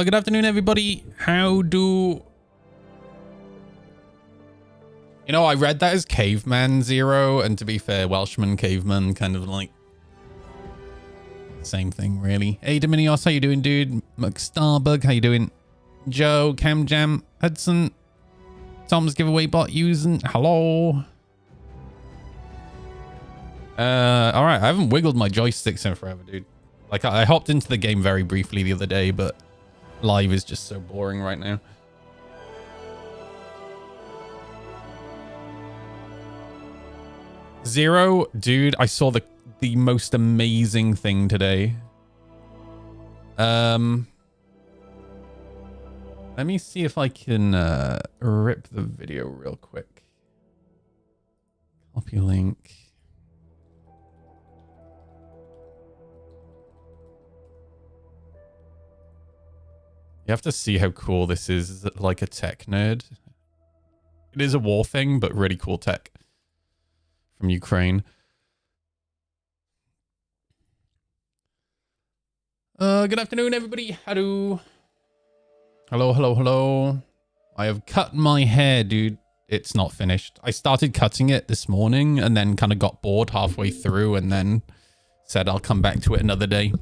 Good afternoon, everybody. How do... You know, I read that as Caveman Zero, and to be fair, Welshman, Caveman, kind of like... same thing, really. Hey, Dominios, how you doing, dude? McStarbug, how you doing? Joe, Camjam, Hudson, Tom's giveaway bot using... Hello. Alright, I haven't wiggled my joysticks in forever, dude. Like, I hopped into the game very briefly the other day, but live is just so boring right now. Zero, dude, I saw the most amazing thing today. Let me see if I can rip the video real quick. Copy link. You have to see how cool this is, like a tech nerd. It is a war thing, but really cool tech from Ukraine. Good afternoon, everybody. Hello. Hello. I have cut my hair, dude. It's not finished. I started cutting it this morning and then kind of got bored halfway through and then said I'll come back to it another day.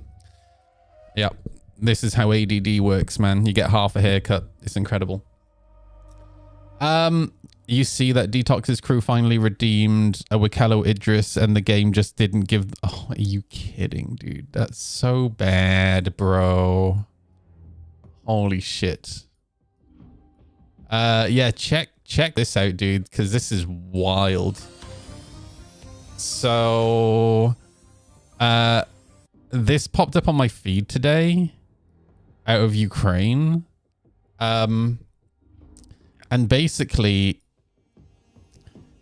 Yep. This is how ADD works, man. You get half a haircut. It's incredible. You see that Detox's crew finally redeemed a Wikello Idris and the game just didn't give... Oh, are you kidding, dude? That's so bad, bro. Holy shit. Yeah, check this out, dude, because this is wild. So, this popped up on my feed today out of Ukraine. And basically,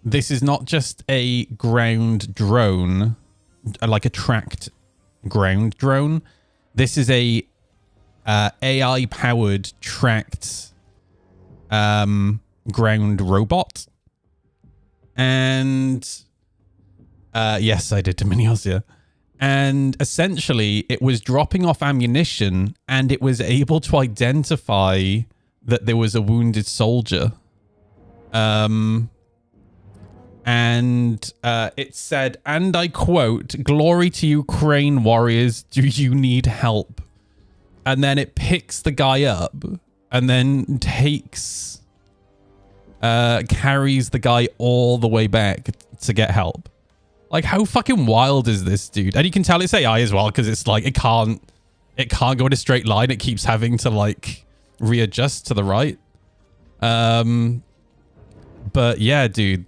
this is not just a ground drone, like a tracked ground drone. This is a AI-powered tracked ground robot. And yes, I did Dominios, yeah. And essentially, it was dropping off ammunition, and it was able to identify that there was a wounded soldier. And it said, and I quote, "Glory to Ukraine warriors, do you need help?" And then it picks the guy up and then takes, carries the guy all the way back to get help. Like, how fucking wild is this, dude? And you can tell it's AI as well, because it's like, it can't go in a straight line. It keeps having to like readjust to the right. But yeah, dude,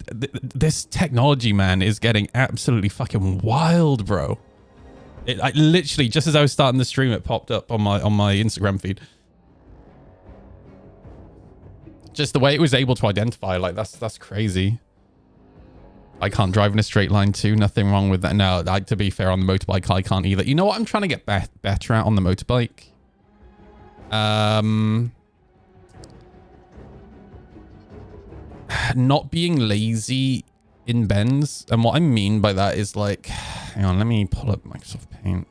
this technology, man, is getting absolutely fucking wild, bro. I literally, just as I was starting the stream, it popped up on my Instagram feed. Just the way it was able to identify, like, that's crazy. I can't drive in a straight line too. Nothing wrong with that. No, to be fair, on the motorbike, I can't either. You know what I'm trying to get better at on the motorbike? Not being lazy in bends. And what I mean by that is like, hang on, let me pull up Microsoft Paint.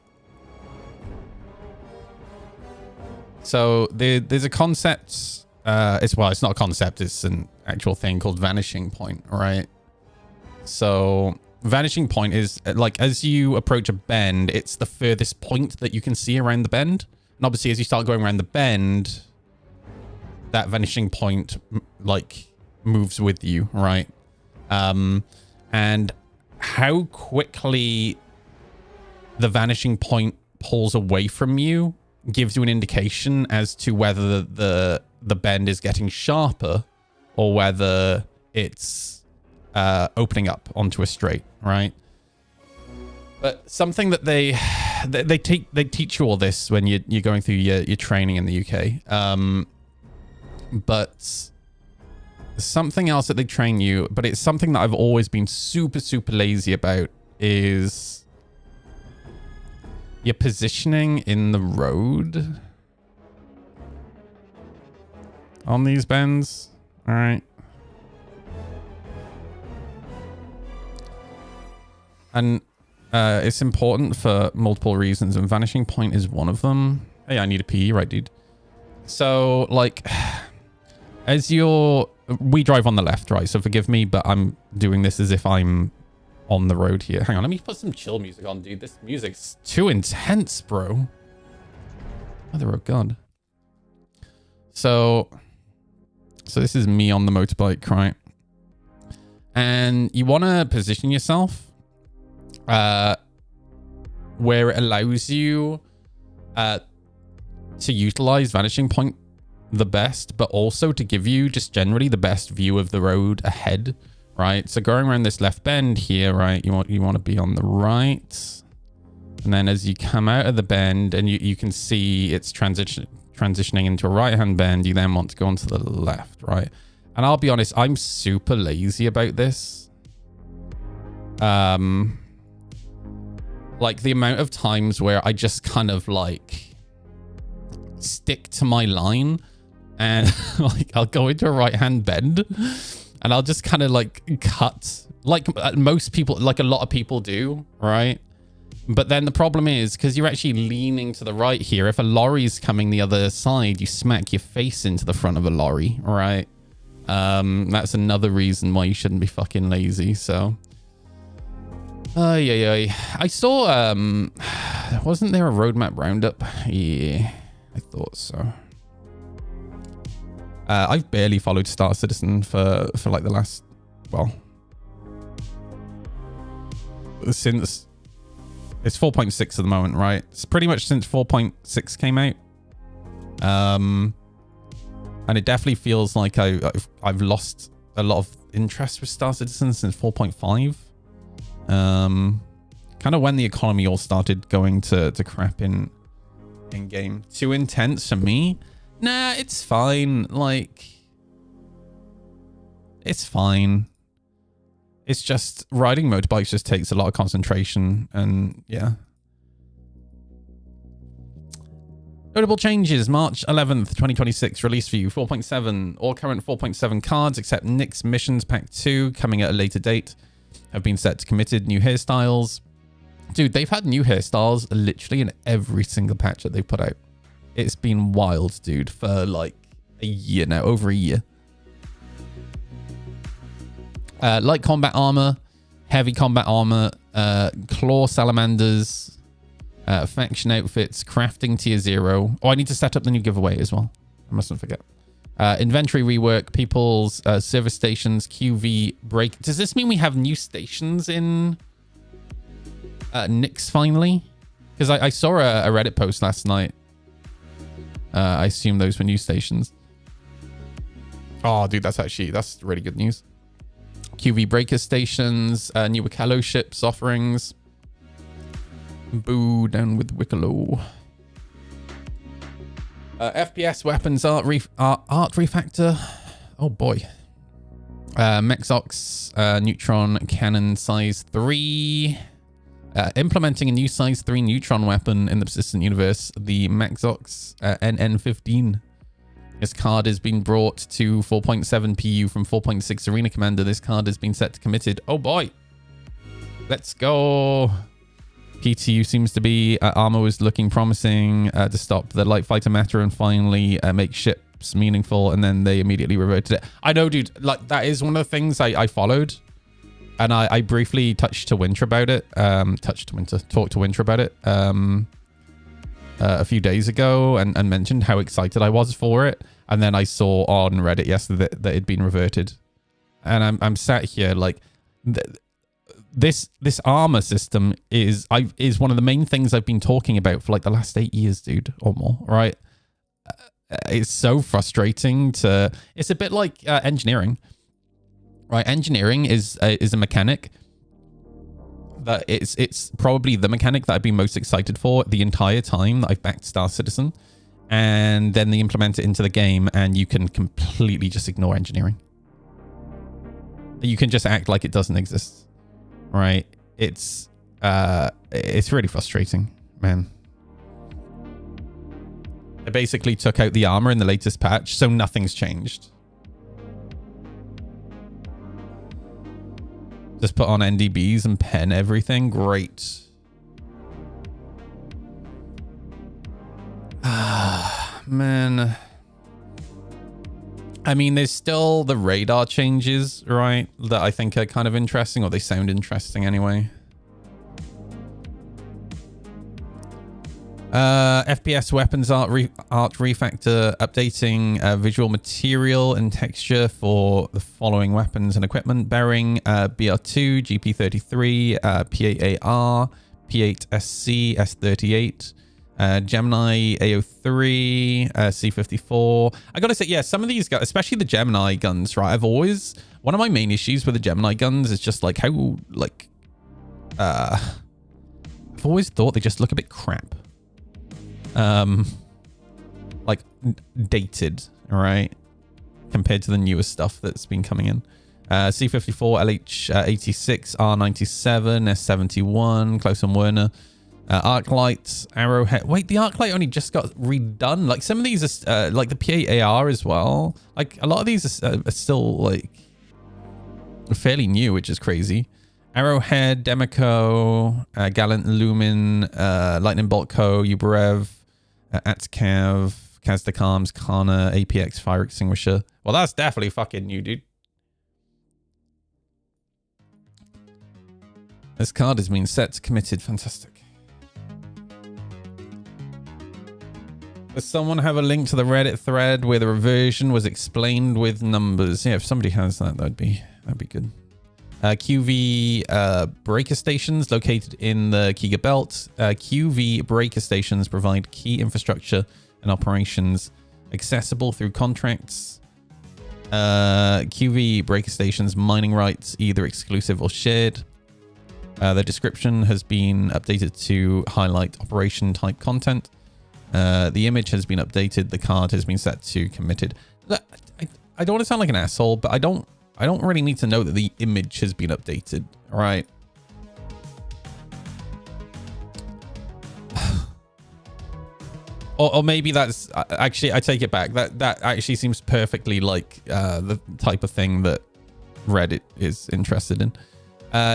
So there's a concept. It's not a concept. It's an actual thing called vanishing point, right? So vanishing point is like, as you approach a bend, it's the furthest point that you can see around the bend. And obviously, as you start going around the bend, that vanishing point like moves with you, right? And how quickly the vanishing point pulls away from you gives you an indication as to whether the bend is getting sharper or whether it's opening up onto a straight, right? But something that they teach you all this when you're going through your training in the UK. But something else that they train you, but it's something that I've always been super lazy about, is your positioning in the road on these bends. All right. And it's important for multiple reasons, and vanishing point is one of them. Hey, I need a PE, right, dude? So, like, we drive on the left, right? So forgive me, but I'm doing this as if I'm on the road here. Hang on, let me put some chill music on, dude. This music's too intense, bro. Mother of God. So this is me on the motorbike, right? And you want to position yourself where it allows you to utilize vanishing point the best, but also to give you just generally the best view of the road ahead, right? So going around this left bend here, right? You want to be on the right, and then as you come out of the bend and you can see it's transitioning into a right-hand bend, you then want to go onto the left, right? And I'll be honest, I'm super lazy about this. Like the amount of times where I just kind of like stick to my line and like I'll go into a right-hand bend and I'll just kind of like cut like most people, like a lot of people do, right? But then the problem is because you're actually leaning to the right here, if a lorry's coming the other side, you smack your face into the front of a lorry, right? That's another reason why you shouldn't be fucking lazy. So I saw wasn't there a roadmap roundup? Yeah, I thought so. I've barely followed Star Citizen for like the last, well, since it's 4.6 at the moment, right? It's pretty much since 4.6 came out. And it definitely feels like I've lost a lot of interest with Star Citizen since 4.5. Kind of when the economy all started going to crap in game. Too intense for me? Nah, it's fine. Like, it's fine. It's just riding motorbikes just takes a lot of concentration, and yeah. Notable changes. March 11th, 2026. Release view 4.7. All current 4.7 cards except Nick's Missions Pack 2 coming at a later date have been set to committed. New hairstyles. Dude, they've had new hairstyles literally in every single patch that they've put out. It's been wild, dude, for like a year now, over a year. Light combat armor, heavy combat armor, claw salamanders, faction outfits, crafting tier 0. Oh, I need to set up the new giveaway as well. I mustn't forget. Inventory rework, people's service stations, QV break. Does this mean we have new stations in Nyx finally? Because I saw a Reddit post last night. I assume those were new stations. Oh, dude, that's really good news. QV breaker stations, new Wicklow ships offerings. Boo, down with Wicklow. FPS weapons art refactor. Oh boy. Mexox neutron cannon size 3. Implementing a new size 3 neutron weapon in the persistent universe, the Mexox NN15. This card has been brought to 4.7 PU from 4.6 Arena Commander. This card has been set to committed. Oh boy. Let's go. PTU seems to be, armor was looking promising to stop the light fighter meta and finally make ships meaningful, and then they immediately reverted it. I know, dude, like that is one of the things I followed, and I briefly talked to Winter about it a few days ago and mentioned how excited I was for it, and then I saw on Reddit yesterday that it'd been reverted, and I'm sat here like this armor system is one of the main things I've been talking about for like the last 8 years, dude, or more, right? It's so frustrating to. It's a bit like engineering, right? Engineering is a mechanic that it's probably the mechanic that I've been most excited for the entire time that I've backed Star Citizen, and then they implement it into the game, and you can completely just ignore engineering. You can just act like it doesn't exist, right? It's really frustrating, man. I basically took out the armor in the latest patch, so nothing's changed. Just put on NDBs and pen everything. Great. Ah, man. I mean, there's still the radar changes, right? That I think are kind of interesting, or they sound interesting anyway. FPS weapons art refactor, updating visual material and texture for the following weapons and equipment: bearing, BR2, GP33, P8AR, P8SC, S38, Gemini AO3, C54. I gotta say, yeah, some of these guys, especially the Gemini guns, right? One of my main issues with the Gemini guns is just like how, like, I've always thought they just look a bit crap. Like dated, right, compared to the newer stuff that's been coming in. C54, LH86, R97, S71, Close and Werner, Arclight, Arrowhead. Wait, the Arclight only just got redone. Like some of these are like the P8AR as well. Like a lot of these are still like fairly new, which is crazy. Arrowhead, Demico, Gallant Lumen, Lightning Bolt Co, Uberev, Atcav, Kazdakams, Kana, APX Fire Extinguisher. Well, that's definitely fucking new, dude. This card has been set, committed. Fantastic. Does someone have a link to the Reddit thread where the reversion was explained with numbers? Yeah, if somebody has that, that'd be good. QV breaker stations located in the Kiga Belt. QV breaker stations provide key infrastructure and operations accessible through contracts. QV breaker stations mining rights, either exclusive or shared. The description has been updated to highlight operation type content. The image has been updated. The card has been set to committed. I don't want to sound like an asshole, but I don't really need to know that the image has been updated, right? or maybe that's actually, I take it back. That actually seems perfectly like the type of thing that Reddit is interested in.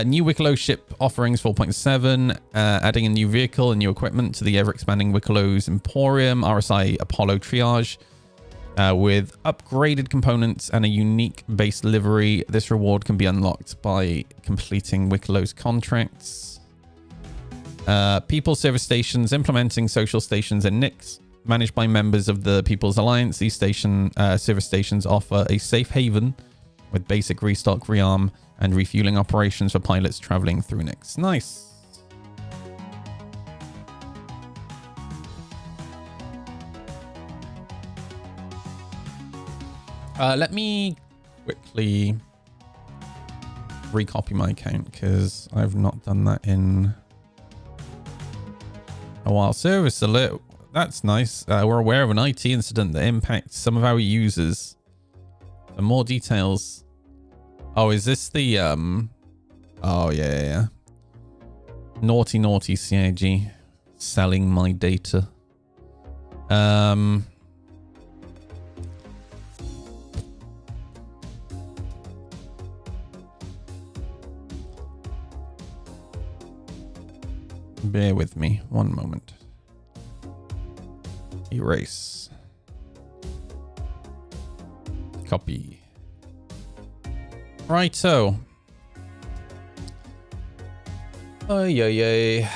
New Wicklow ship offerings 4.7, adding a new vehicle and new equipment to the ever-expanding Wicklow's Emporium, RSI Apollo Triage. With upgraded components and a unique base livery. This reward can be unlocked by completing Wicklow's contracts. People service stations, implementing social stations and NICs, managed by members of the People's Alliance. These service stations offer a safe haven with basic restock, rearm, and refueling operations for pilots traveling through NICs. Nice. Let me quickly recopy my account because I've not done that in a while. Service alert. That's nice. We're aware of an IT incident that impacts some of our users. For more details. Oh, is this the oh yeah. Naughty CIG selling my data. Bear with me one moment. Erase. Copy. Righto. Ay.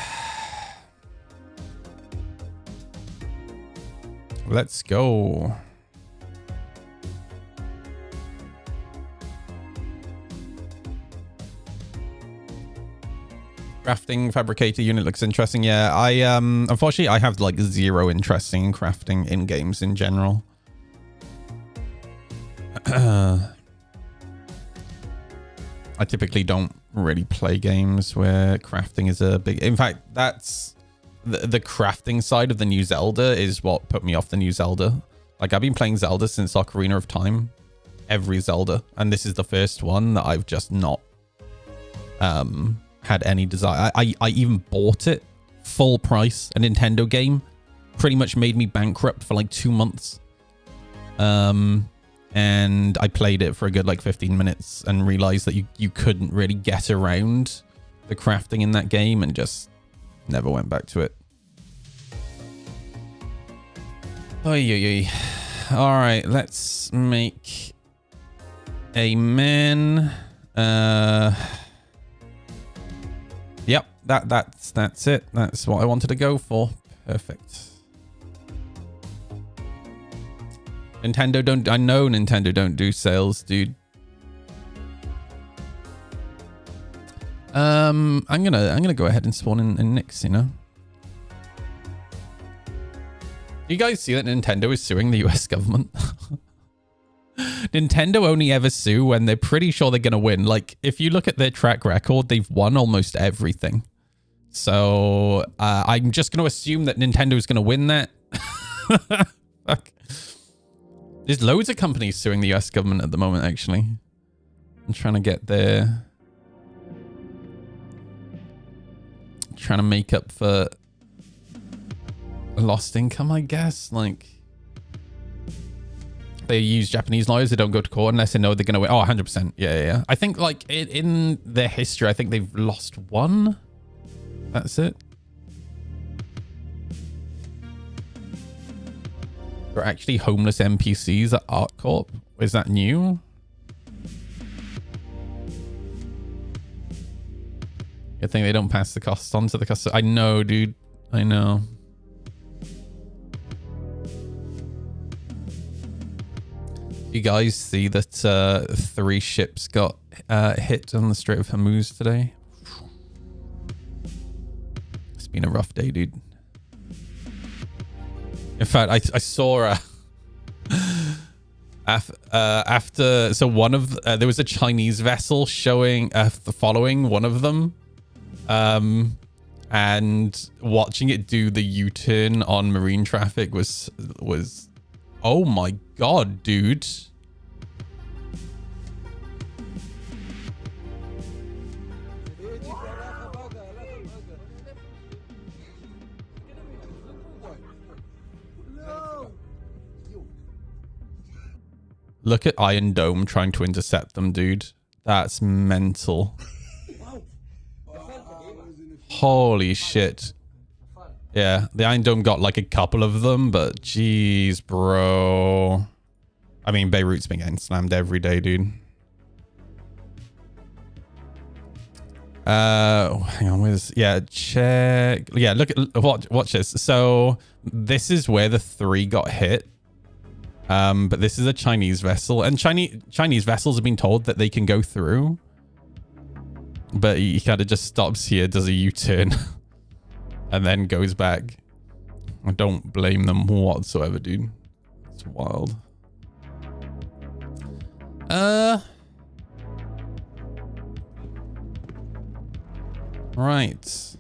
Let's go. Crafting fabricator unit looks interesting. Yeah, I unfortunately I have like zero interest in crafting in games in general. I typically don't really play games where crafting is a big... In fact, that's the crafting side of the new Zelda is what put me off the new Zelda. Like, I've been playing Zelda since Ocarina of Time. Every Zelda. And this is the first one that I've just not had any desire. I even bought it full price. A Nintendo game. Pretty much made me bankrupt for like 2 months. And I played it for a good like 15 minutes and realized that you couldn't really get around the crafting in that game and just never went back to it. Oy. All right, let's make a min. Yep, that's it. That's what I wanted to go for. Perfect. Nintendo don't. I know Nintendo don't do sales, dude. I'm gonna go ahead and spawn in Nix, you know. Do you guys see that Nintendo is suing the US government? Nintendo only ever sue when they're pretty sure they're gonna win. Like, if you look at their track record, they've won almost everything. So I'm just gonna assume that Nintendo's gonna win that. Fuck. There's loads of companies suing the US government at the moment, actually. I'm trying to get there. Trying to make up for lost income, I guess. Like, they use Japanese lawyers. They don't go to court unless they know they're going to win. Oh, 100%. Yeah. I think, like, in their history, I think they've lost one. That's it. There are actually homeless NPCs at Art Corp. Is that new? Good thing they don't pass the cost on to the customer. I know, dude. I know. You guys see that 3 ships got hit on the Strait of Hormuz today? It's been a rough day, dude. In fact, I saw after, so one of there was a Chinese vessel showing following one of them, and watching it do the U-turn on marine traffic was oh my god, dude. Look at Iron Dome trying to intercept them, dude. That's mental. Holy shit. Yeah, the Iron Dome got like a couple of them, but jeez, bro. I mean, Beirut's been getting slammed every day, dude. Hang on, where's... Yeah, check... Yeah, look at... Watch this. So, this is where the 3 got hit. But this is a Chinese vessel, and Chinese vessels have been told that they can go through, but he kind of just stops here, does a U-turn, and then goes back. I don't blame them whatsoever, dude. It's wild. Right.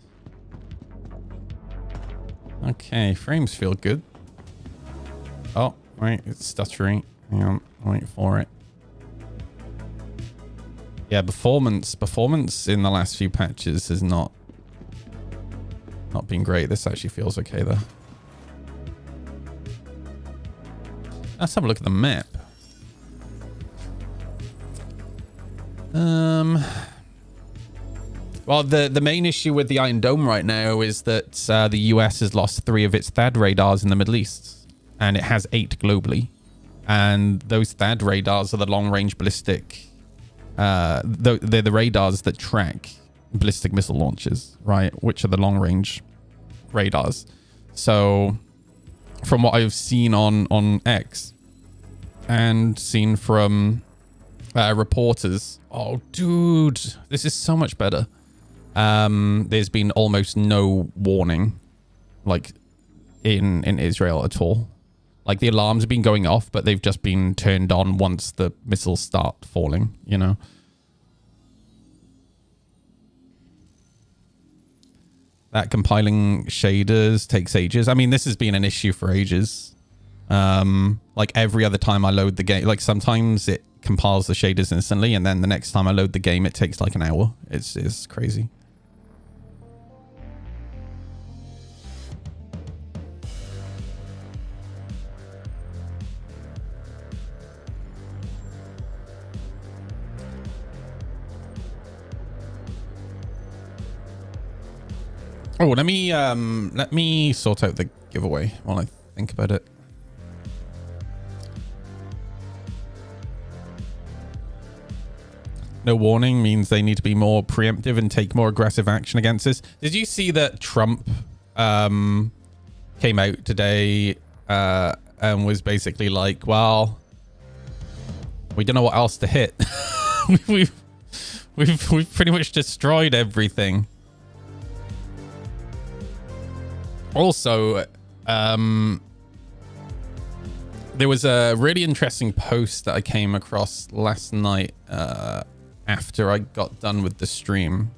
Okay, frames feel good. Oh. Right, it's stuttering. Hang on, wait for it. Yeah, performance in the last few patches has not been great. This actually feels okay though. Let's have a look at the map. Well, the main issue with the Iron Dome right now is that the US has lost 3 of its THAAD radars in the Middle East. And it has 8 globally. And those THAAD radars are the long-range ballistic... they're the radars that track ballistic missile launches, right? Which are the long-range radars. So, from what I've seen on X, and seen from reporters... Oh, dude! This is so much better. There's been almost no warning, like, in Israel at all. Like, the alarms have been going off, but they've just been turned on once the missiles start falling, you know? That compiling shaders takes ages. I mean, this has been an issue for ages. Like, every other time I load the game, like, sometimes it compiles the shaders instantly, and then the next time I load the game, it takes, like, an hour. It's crazy. Oh, let me sort out the giveaway while I think about it. no warning means they need to be more preemptive and take more aggressive action against this. Did you see that Trump came out today and was basically like, well, we don't know what else to hit. we've pretty much destroyed everything. Also, there was a really interesting post that I came across last night after I got done with the stream.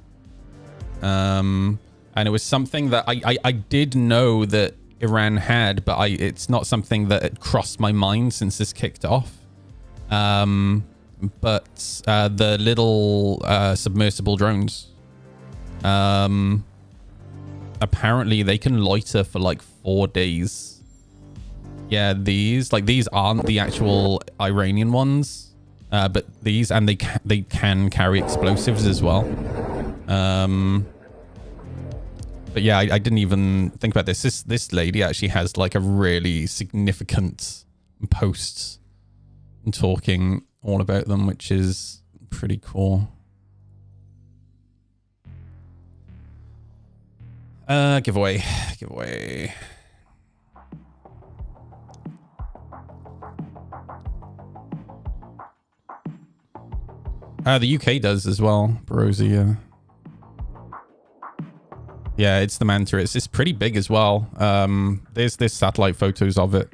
And it was something that I did know that Iran had, but it's not something that had crossed my mind since this kicked off. But the little submersible drones, apparently they can loiter for like 4 days. Yeah, these aren't the actual Iranian ones, but these, and they can carry explosives as well. But yeah, I didn't even think about this. This lady actually has like a really significant post talking all about them, which is pretty cool. Giveaway. The UK does as well, Barosia. Yeah, it's the Manta. It's pretty big as well. There's satellite photos of it.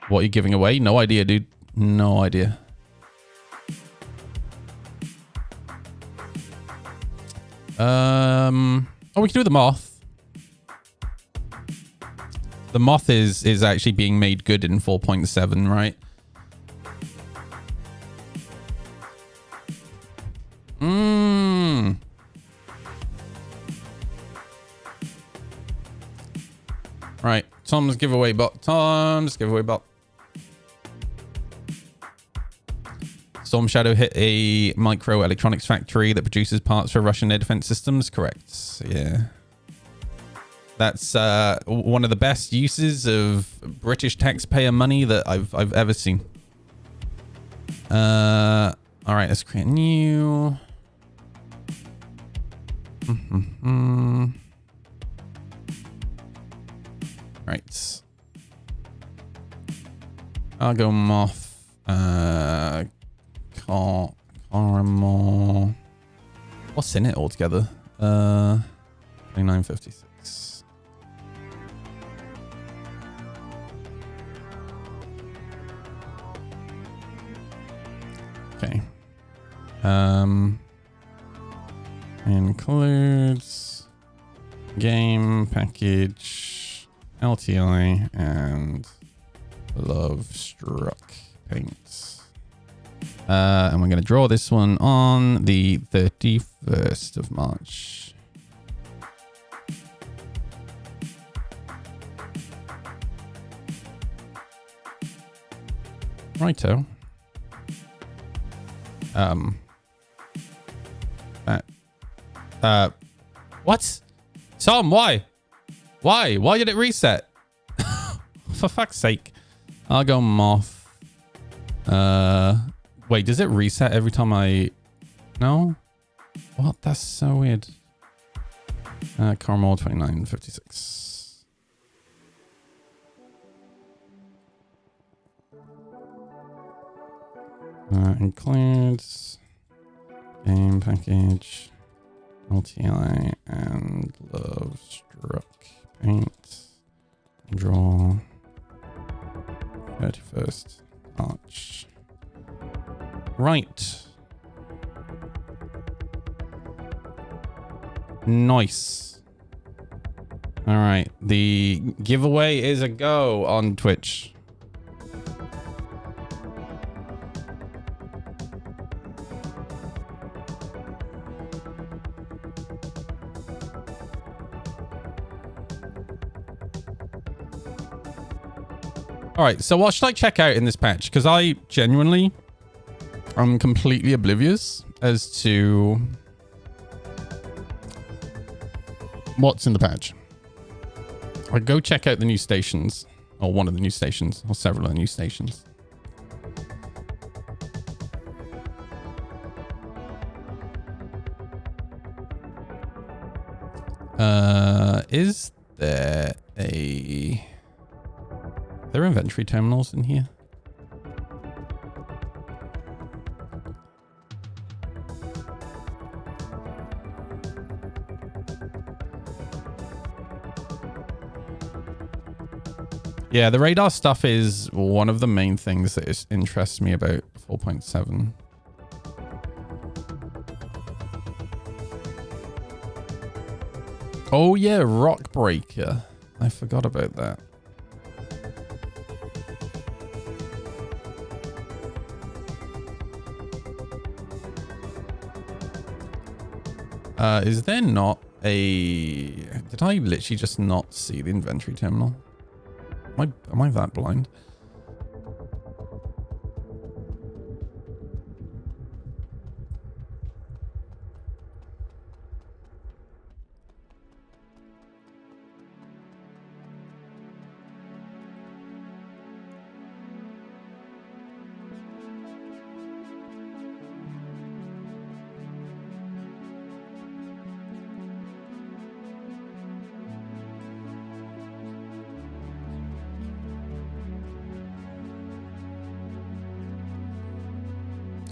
What are you giving away? No idea, dude. No idea. Oh, we can do the Moth. The Moth is actually being made good in 4.7, right? Right, Tom's giveaway bot. Storm Shadow hit a microelectronics factory that produces parts for Russian air defense systems. Correct. Yeah. That's one of the best uses of British taxpayer money that I've ever seen. All right, let's create a new. Right. I'll go Moth. Caramel. What's in it altogether? 2956. Okay. Includes game package, LTI, and Love Struck paints. And we're going to draw this one on the 31st of March. Righto. What? Tom, why? Why did it reset? For fuck's sake. I'll go Moth. Wait, does it reset every time I... No? What? That's so weird. Caramel 2956. Includes game package, LTI, and Love Struck paint. Draw 31st March. Right. Nice. All right. The giveaway is a go on Twitch. All right, so what should I check out in this patch? Because I genuinely am completely oblivious as to what's in the patch. I go check out the new stations, or one of the new stations, or several of the new stations. Is there a... Are there inventory terminals in here? Yeah, the radar stuff is one of the main things that interests me about 4.7. Oh yeah, Rock Breaker. I forgot about that. Is there not a... Did I literally just not see the inventory terminal? Am I that blind?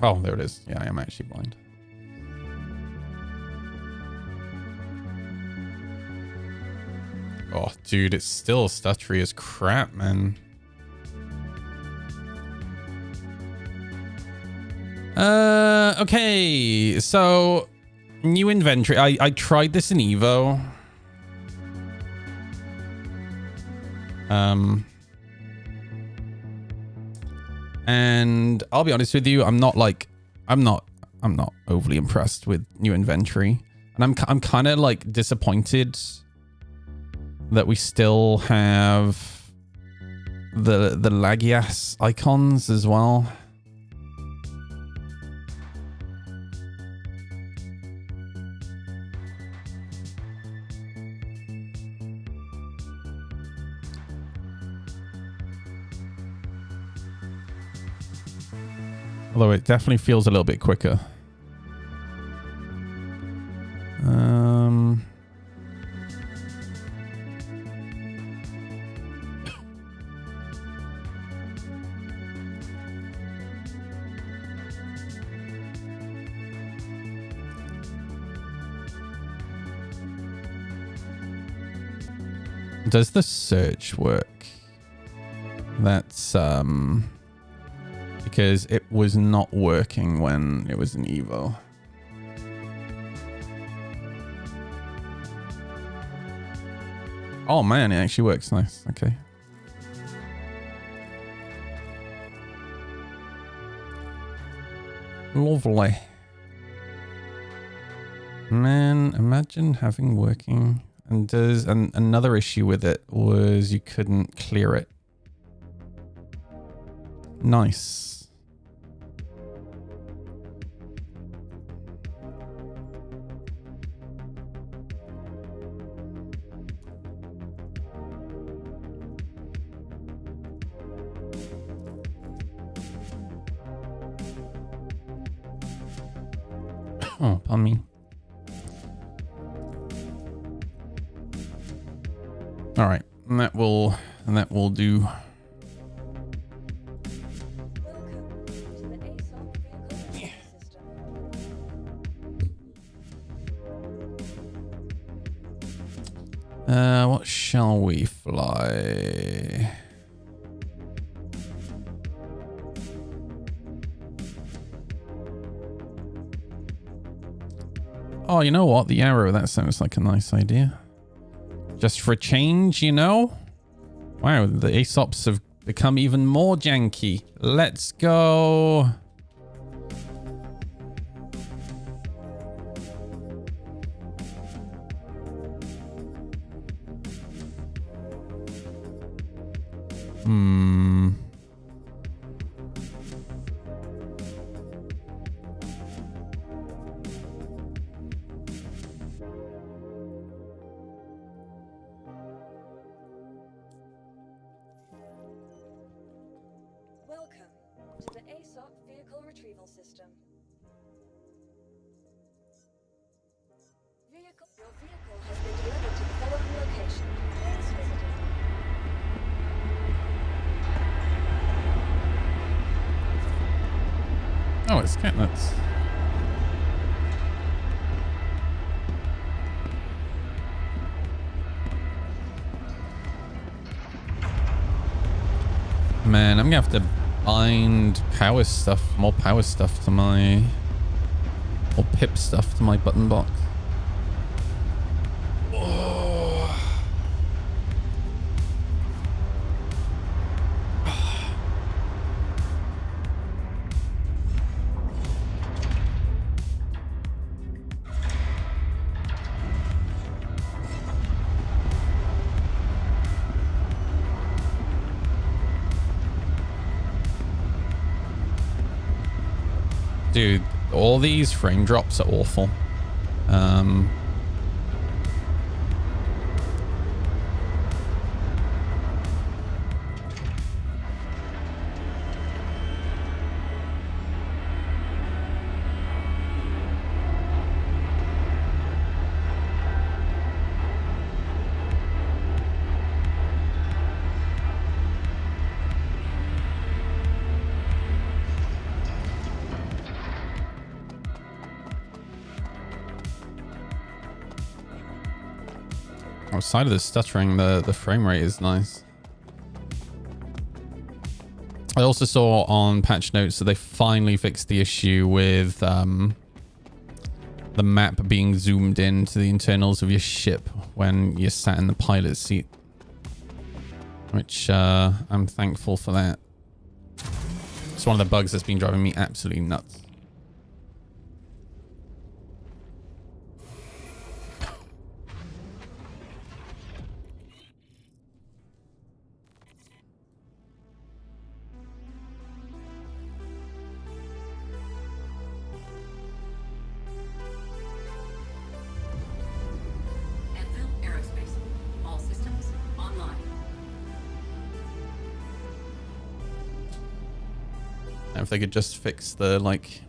Oh, there it is. Yeah, I am actually blind. Oh, dude, it's still stuttery as crap, man. Okay. So, new inventory. I tried this in Evo. And I'll be honest with you, I'm not overly impressed with new inventory. And I'm kind of like disappointed that we still have the laggy ass icons as well. Although it definitely feels a little bit quicker. Does the search work? That's because it was not working when it was in Evo. Oh man, it actually works. Nice. Okay. Lovely. Man, imagine having working. And another issue with it was you couldn't clear it. Nice. Oh, pardon me. All right, and that will do. What shall we fly? Oh, you know what? The arrow, that sounds like a nice idea. Just for a change, you know? Wow, the Aesops have become even more janky. Let's go. Your vehicle has been delivered. Oh, it's cat nuts. Man, I'm gonna have to bind power stuff, more power stuff to my, or pip stuff to my button box. Oh. Dude, all these frame drops are awful. Outside of the stuttering, the frame rate is nice. I also saw on patch notes that they finally fixed the issue with the map being zoomed in to the internals of your ship when you're sat in the pilot seat. Which I'm thankful for that. It's one of the bugs that's been driving me absolutely nuts. If they could just fix the, like,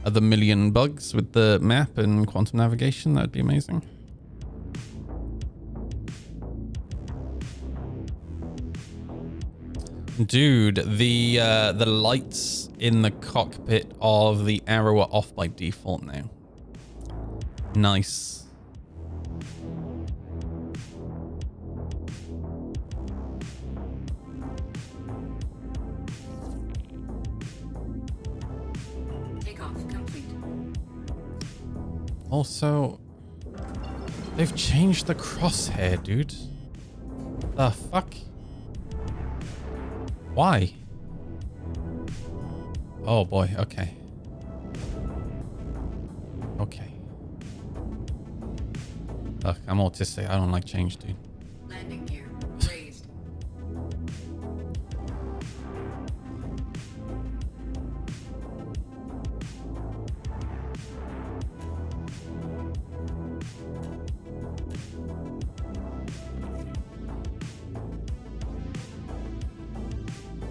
other million bugs with the map and quantum navigation, that'd be amazing. Dude, the lights in the cockpit of the Arrow are off by default now. Nice. Also, they've changed the crosshair, dude. The fuck? Why? Oh boy, okay. Okay. Look, I'm autistic. I don't like change, dude. Landing gear raised.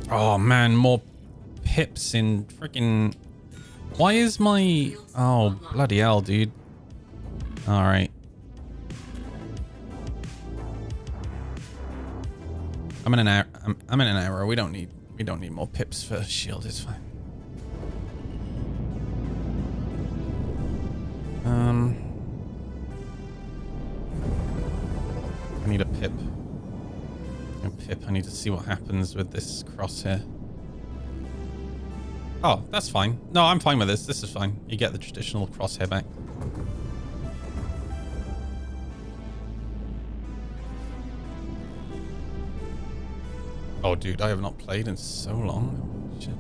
Oh man, more pips in freaking. Why is my. Oh, bloody hell, dude. Alright. I'm in an error. We don't need more pips for shield, it's fine. I need a pip. I need to see what happens with this crosshair. Oh, that's fine. No, I'm fine with this. This is fine. You get the traditional crosshair back. Oh, dude, I have not played in so long. Shit.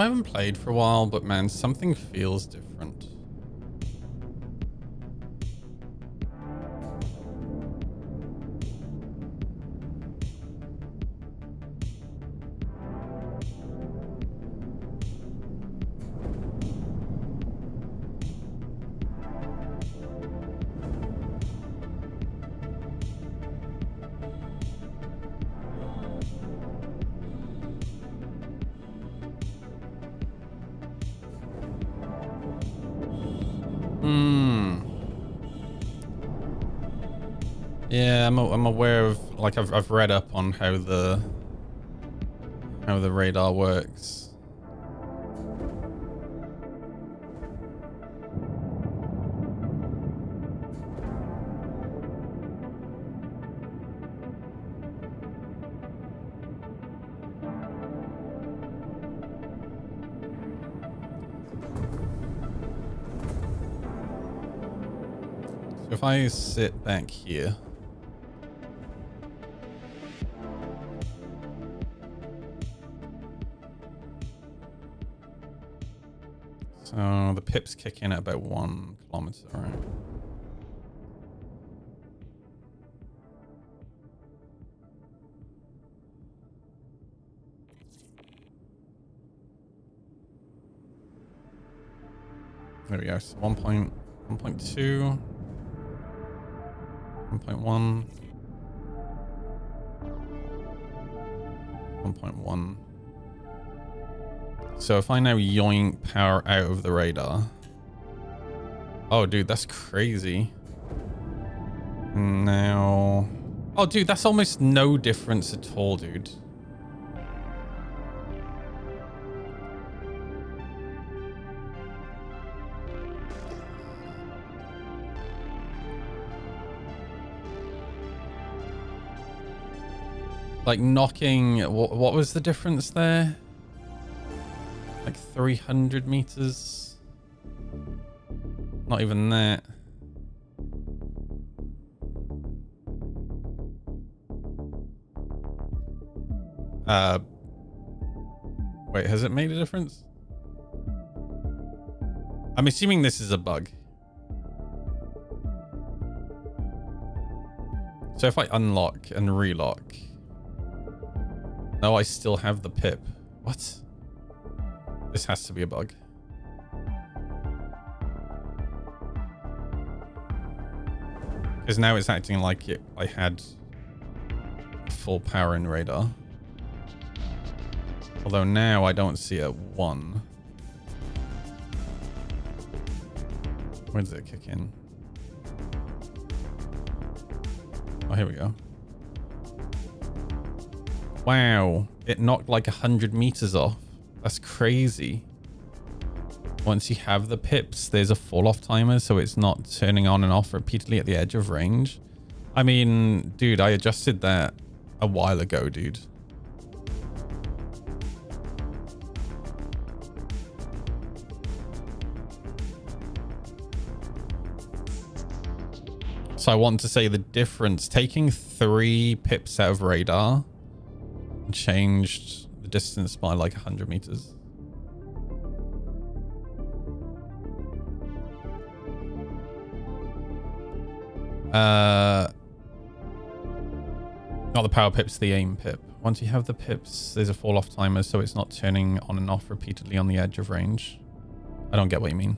I haven't played for a while, but man, something feels different. Yeah, I'm aware of, like, I've read up on how the radar works. So if I sit back here. So the pips kick in at about 1 kilometer, right? There we go. So 1.2, 1.1, 1.1. So if I now yoink power out of the radar. Oh, dude, that's crazy. Now... Oh, dude, that's almost no difference at all, dude. Like knocking... What was the difference there? Like 300 meters. Not even that. Wait, has it made a difference? I'm assuming this is a bug. So if I unlock and relock. No, I still have the pip. What? This has to be a bug. Because now it's acting like I had full power in radar. Although now I don't see a 1. Where does it kick in? Oh, here we go. Wow. It knocked like 100 meters off. That's crazy. Once you have the pips, there's a fall-off timer, so it's not turning on and off repeatedly at the edge of range. I mean, dude, I adjusted that a while ago, dude. So I want to say the difference, taking 3 pips out of radar changed the distance by like 100 meters. Not the power pips, the aim pip. Once you have the pips, there's a fall off timer, so it's not turning on and off repeatedly on the edge of range. I don't get what you mean.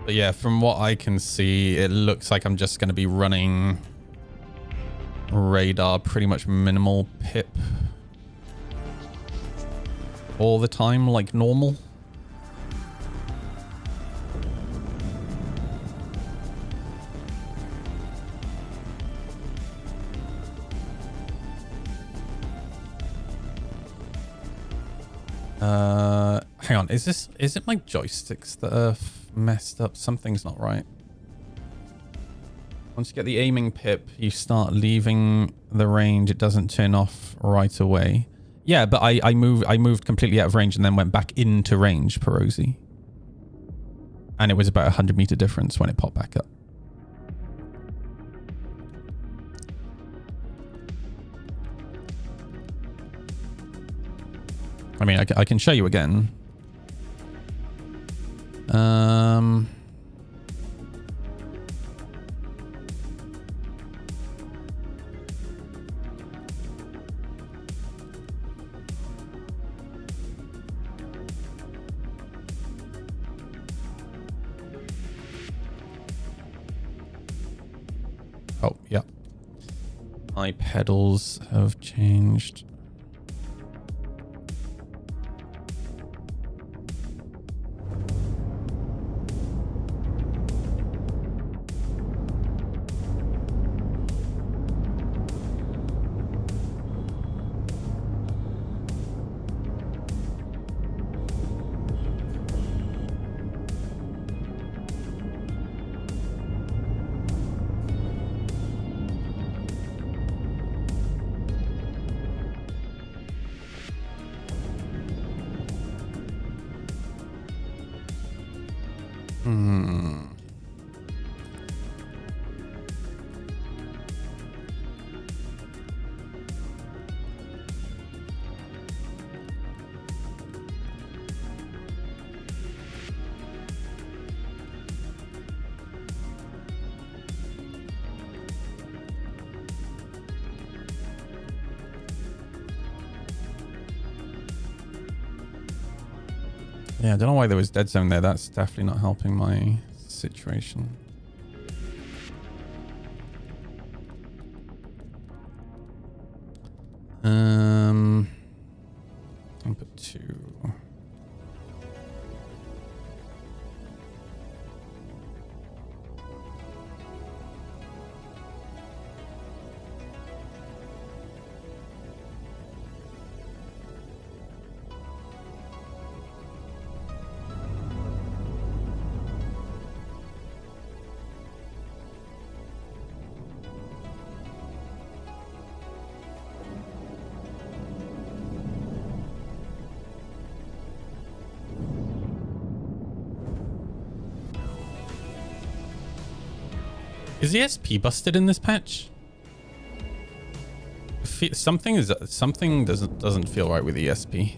But yeah, from what I can see, it looks like I'm just going to be running radar, pretty much minimal pip all the time, like normal. Hang on, is it my joysticks that are messed up? Something's not right. Once you get the aiming pip, you start leaving the range. It doesn't turn off right away. Yeah, but I moved completely out of range and then went back into range, Perosi. And it was about 100-meter difference when it popped back up. I mean, I can show you again. Oh, yeah. My pedals have changed. Yeah, I don't know why there was dead zone there. That's definitely not helping my situation. Input 2. Is the SP busted in this patch? Something doesn't feel right with the ESP.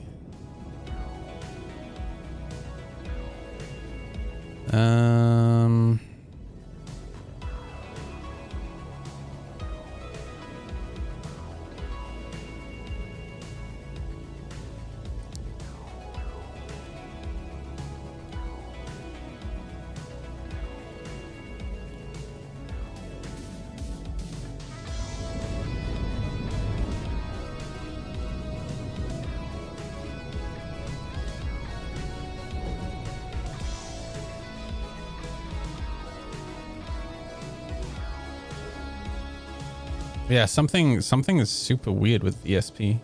Yeah, something is super weird with ESP.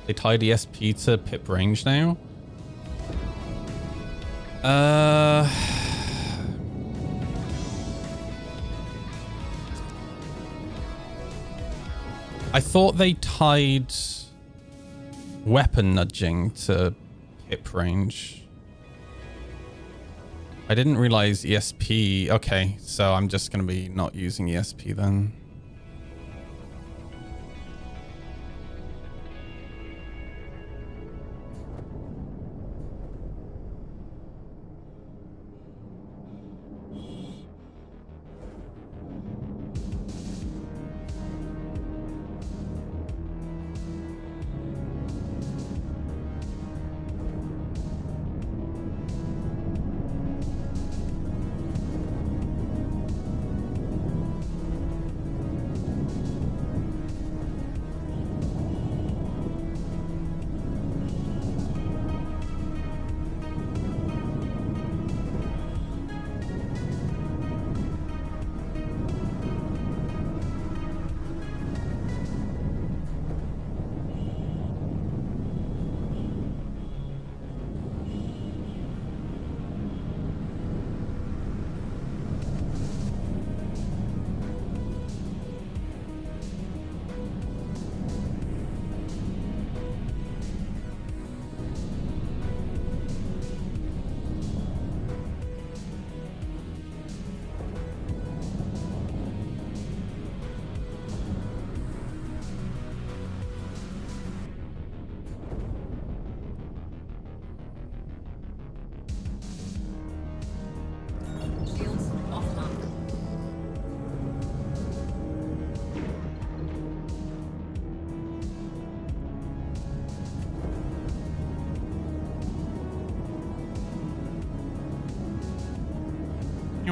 They tied ESP to pip range now. I thought they tied weapon nudging to pip range. I didn't realize ESP. Okay, so I'm just going to be not using ESP then.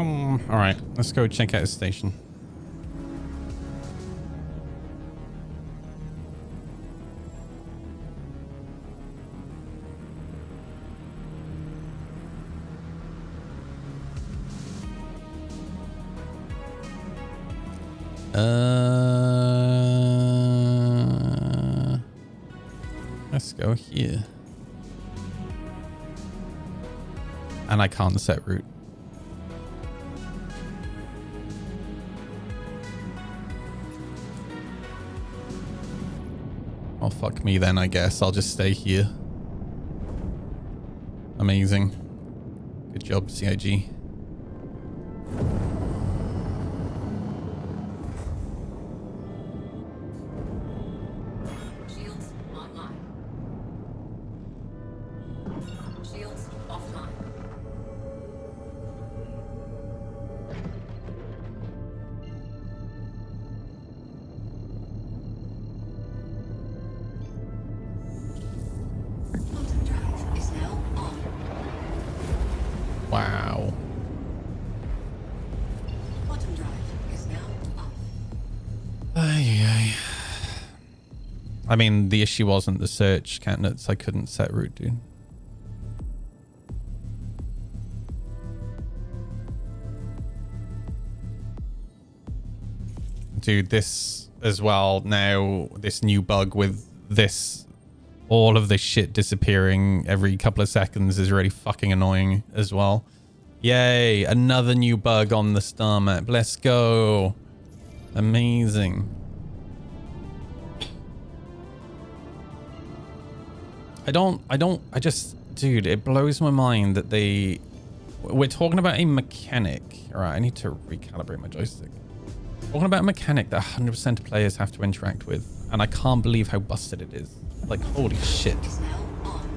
All right, let's go check out his station. Let's go here. And I can't set route. Well, fuck me then, I guess. I'll just stay here. Amazing. Good job, CIG. Shields online. Shields offline. Quantum drive is now on. Wow. Quantum drive is now off. Ay. I mean, the issue wasn't the search candidates. I couldn't set route, dude. Dude, this as well now, this new bug with this, all of this shit disappearing every couple of seconds is really fucking annoying as well. Yay, another new bug on the star map. Let's go. Amazing. Dude, it blows my mind that we're talking about a mechanic. All right, I need to recalibrate my joystick. Talking about a mechanic that 100% of players have to interact with, and I can't believe how busted it is. Like, holy shit. Is now on.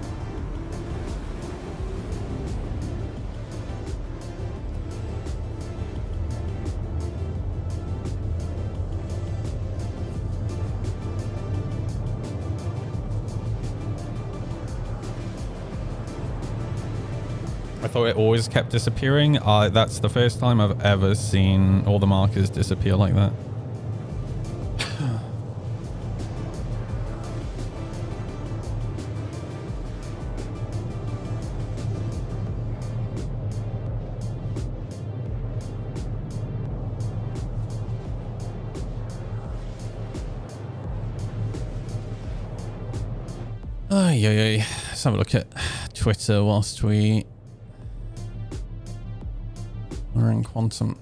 I thought it always kept disappearing. That's the first time I've ever seen all the markers disappear like that. Yeah. Let's have a look at Twitter whilst we're in quantum.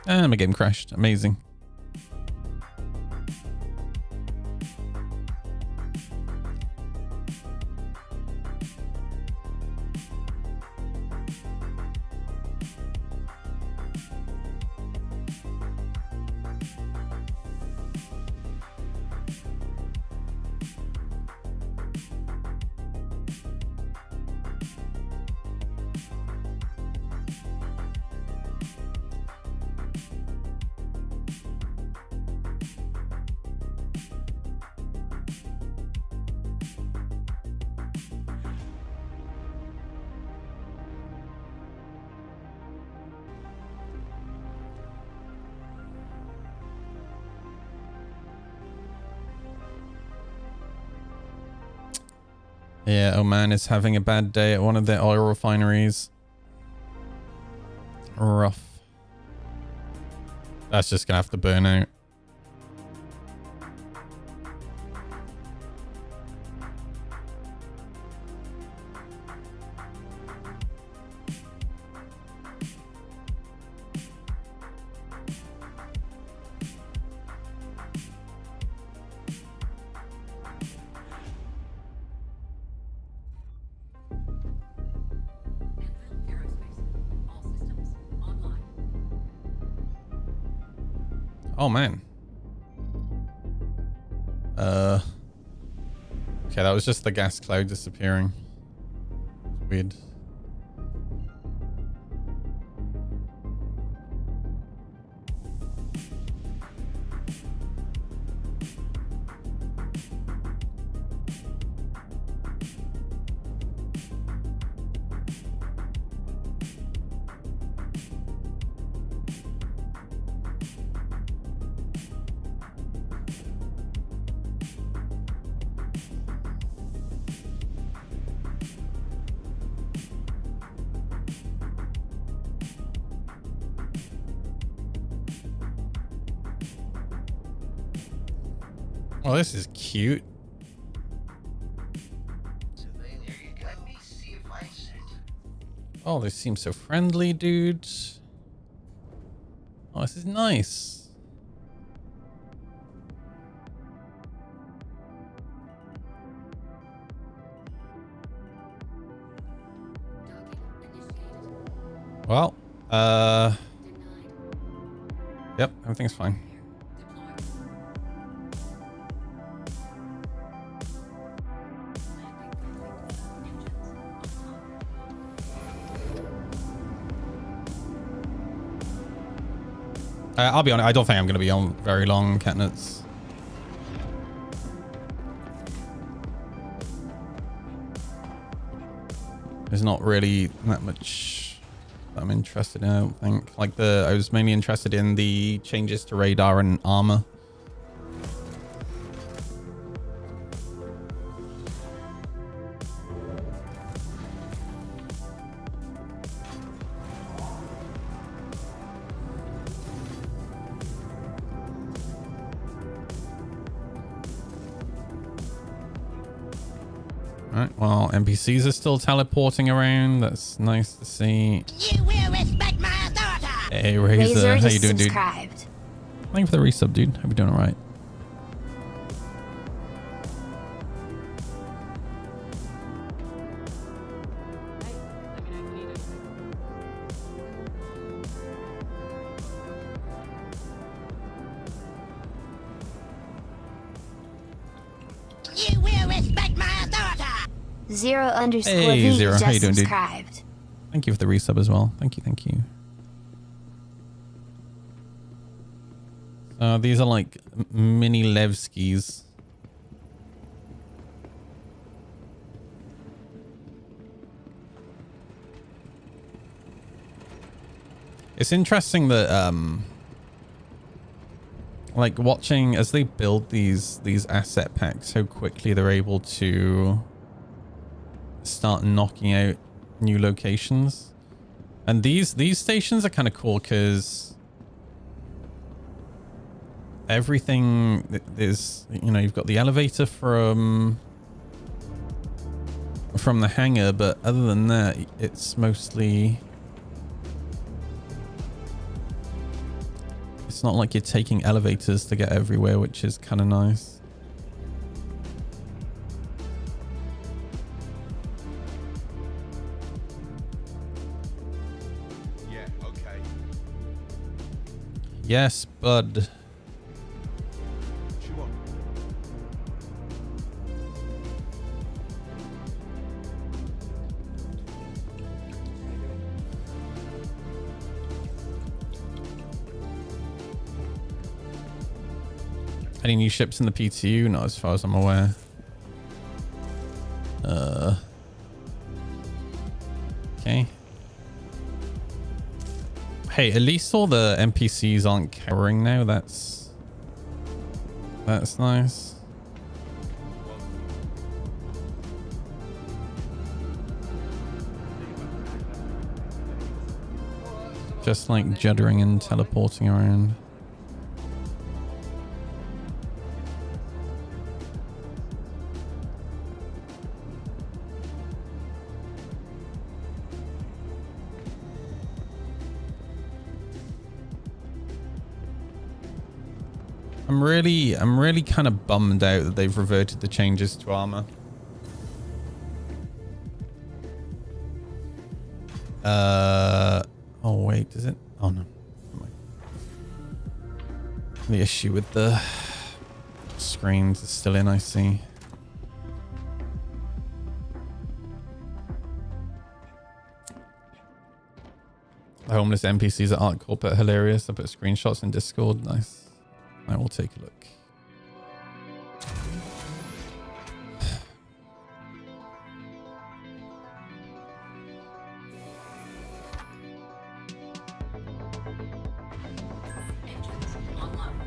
And my game crashed. Amazing. Yeah, Oman is having a bad day at one of their oil refineries. Rough. That's just gonna have to burn out. Oh man. Okay, that was just the gas cloud disappearing. Weird. Well, this is cute. Oh, they seem so friendly, dude. Oh, this is nice. Well, yep, everything's fine. I'll be honest, I don't think I'm going to be on very long, Catnuts. There's not really that much I'm interested in, I don't think. Like I was mainly interested in the changes to radar and armor. Alright, well, NPCs are still teleporting around. That's nice to see. You will respect my authority. Hey, Razor. How you doing, dude? Subscribed. Thank you for the resub, dude. Hope you're doing alright. You will respect my authority. 0_V Hey, Zero. just How you doing, dude? subscribed. Thank you for the resub as well. Thank you, thank you. These are like mini Levskis. It's interesting that like watching as they build these asset packs, how quickly they're able to start knocking out new locations. And these stations are kind of cool because everything is, you know, you've got the elevator from the hangar, but other than that, it's mostly, it's not like you're taking elevators to get everywhere, which is kind of nice. Yeah, okay. Yes, bud. What you want? Any new ships in the PTU? Not as far as I'm aware. Okay. Hey, at least all the NPCs aren't cowering now. That's nice. Just like juddering and teleporting around. I'm really kind of bummed out that they've reverted the changes to armor. Oh wait, is it? Oh no. The issue with the screens is still in, I see. The homeless NPCs at Art Corp are hilarious. I put screenshots in Discord. Nice. I will take a look. Engines online.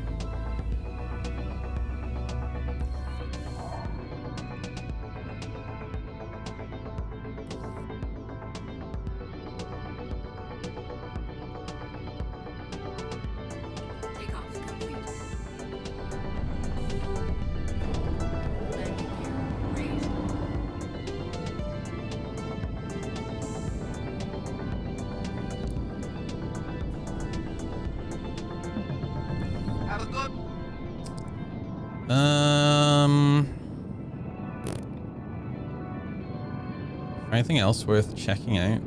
Takeoff complete. Have a good. Anything else worth checking out?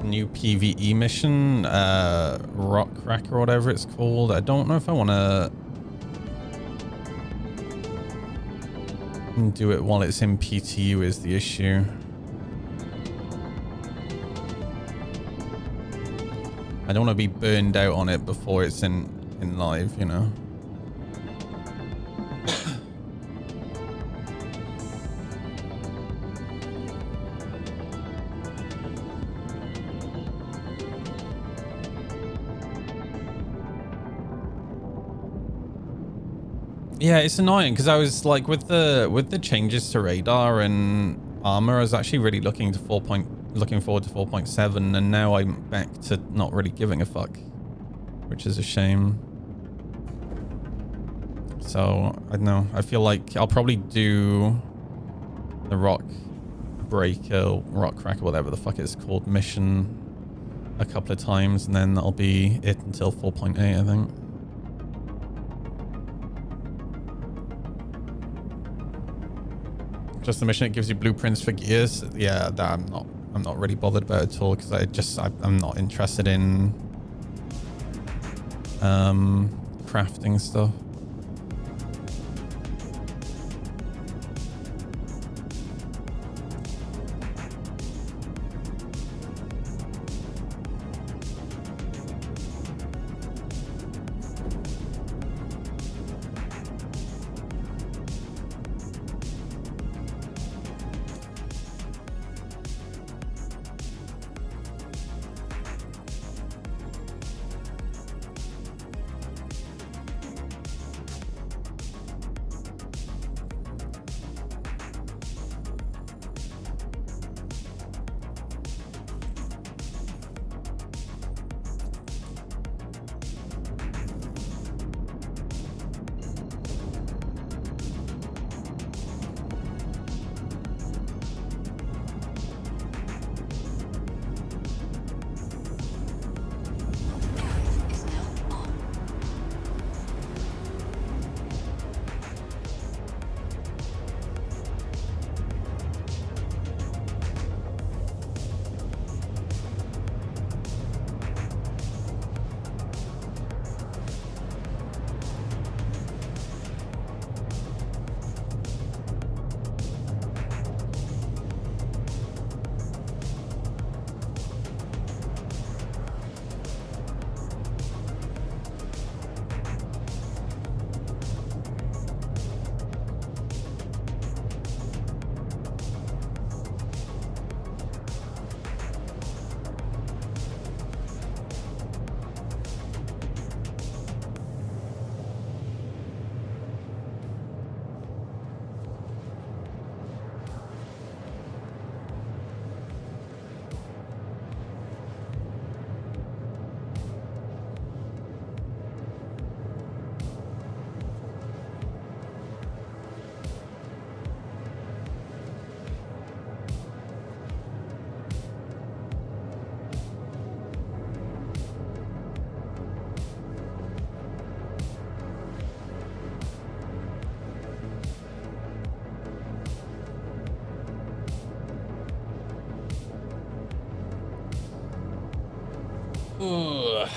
New PvE mission, Rock Crack or whatever it's called. I don't know if I want to do it while it's in PTU is the issue. I don't want to be burned out on it before it's in live, you know. Yeah, it's annoying because I was like with the changes to radar and armor, I was actually really looking forward to 4.7, and now I'm back to not really giving a fuck, which is a shame. So I don't know. I feel like I'll probably do the rock crack, or whatever the fuck it's called, mission a couple of times, and then that'll be it until 4.8, I think. Just the mission, it gives you blueprints for gears. Yeah, that I'm not really bothered about it at all, because I'm not interested in crafting stuff. Is now on. Ugh.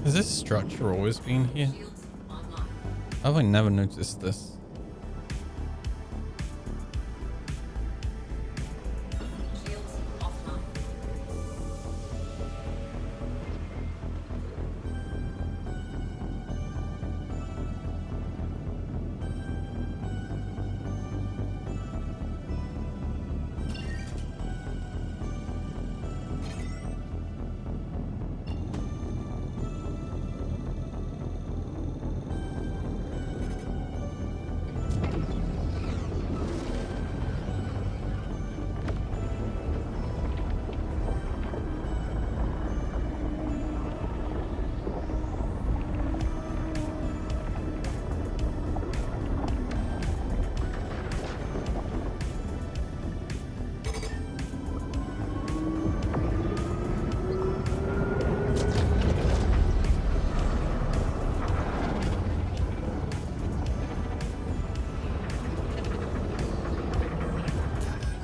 Has this structure always been here? Shields online. How have I never noticed this? Shields offline.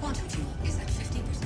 Quantum fuel is at 50%.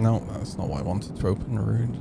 No, that's not what I wanted to open the road.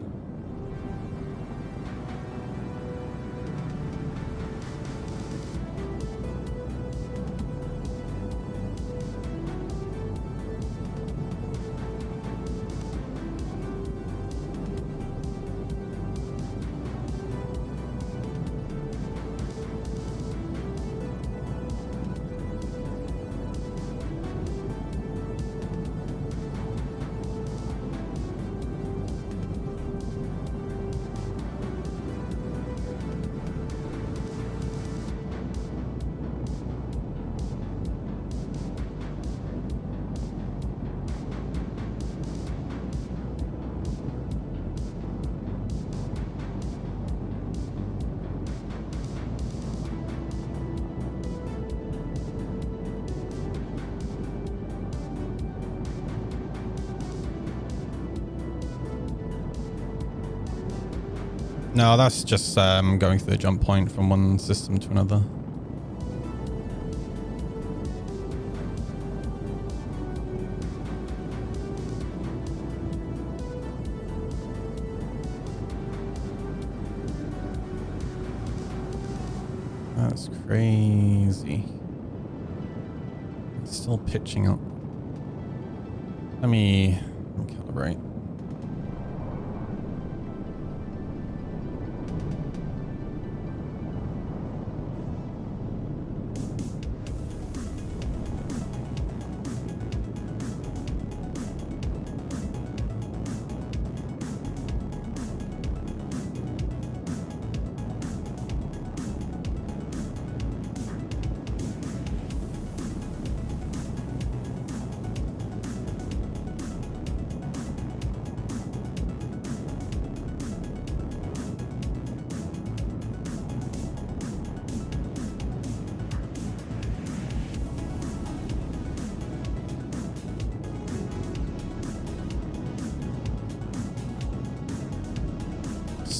No, that's just going through the jump point from one system to another. That's crazy. It's still pitching up. Let me calibrate.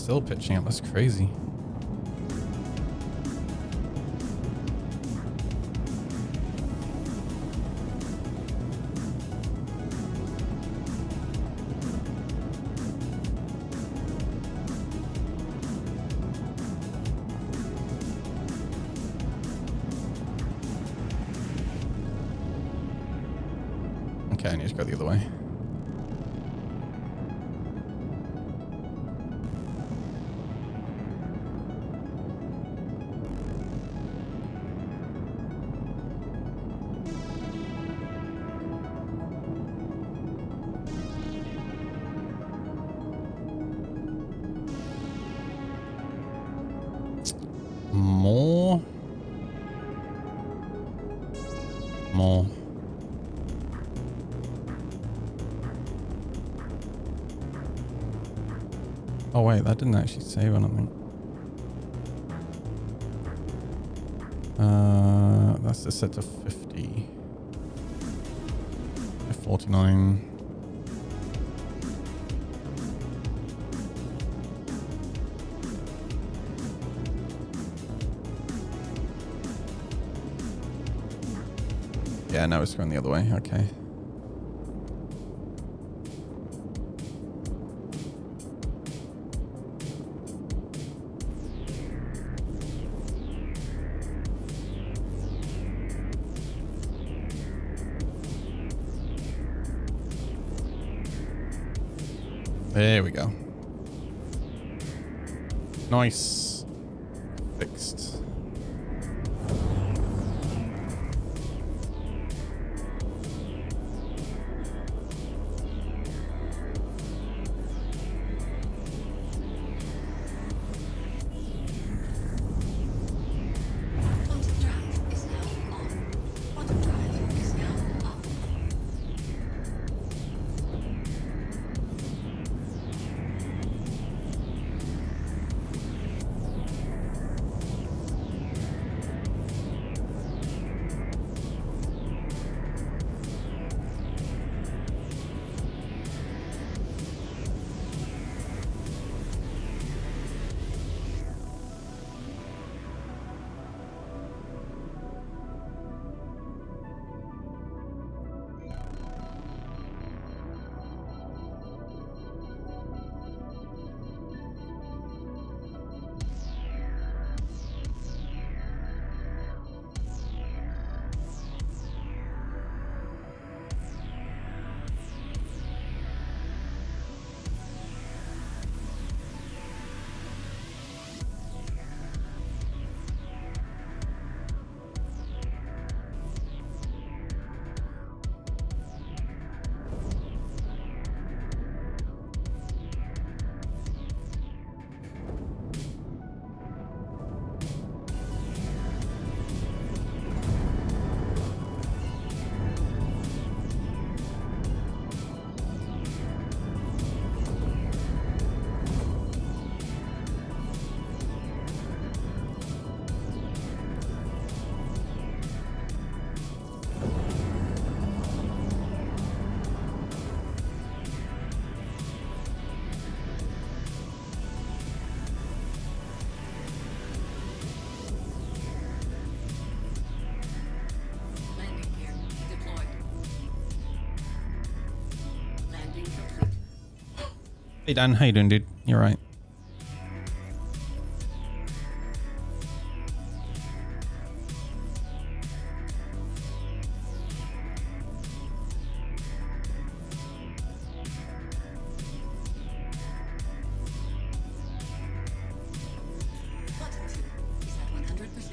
still pitching it. That's crazy. Okay, I need to go the other way. More. Oh wait, that didn't actually save anything. That's the set to 50. 49. Yeah, no, it's going the other way. Okay. There we go. Nice. Fixed. Quantum drive is now on. Quantum drive is now on. Landing gear deployed. Landing complete. Hey Dan, how you doing, dude? You're right. Quantum fuel is at 100%.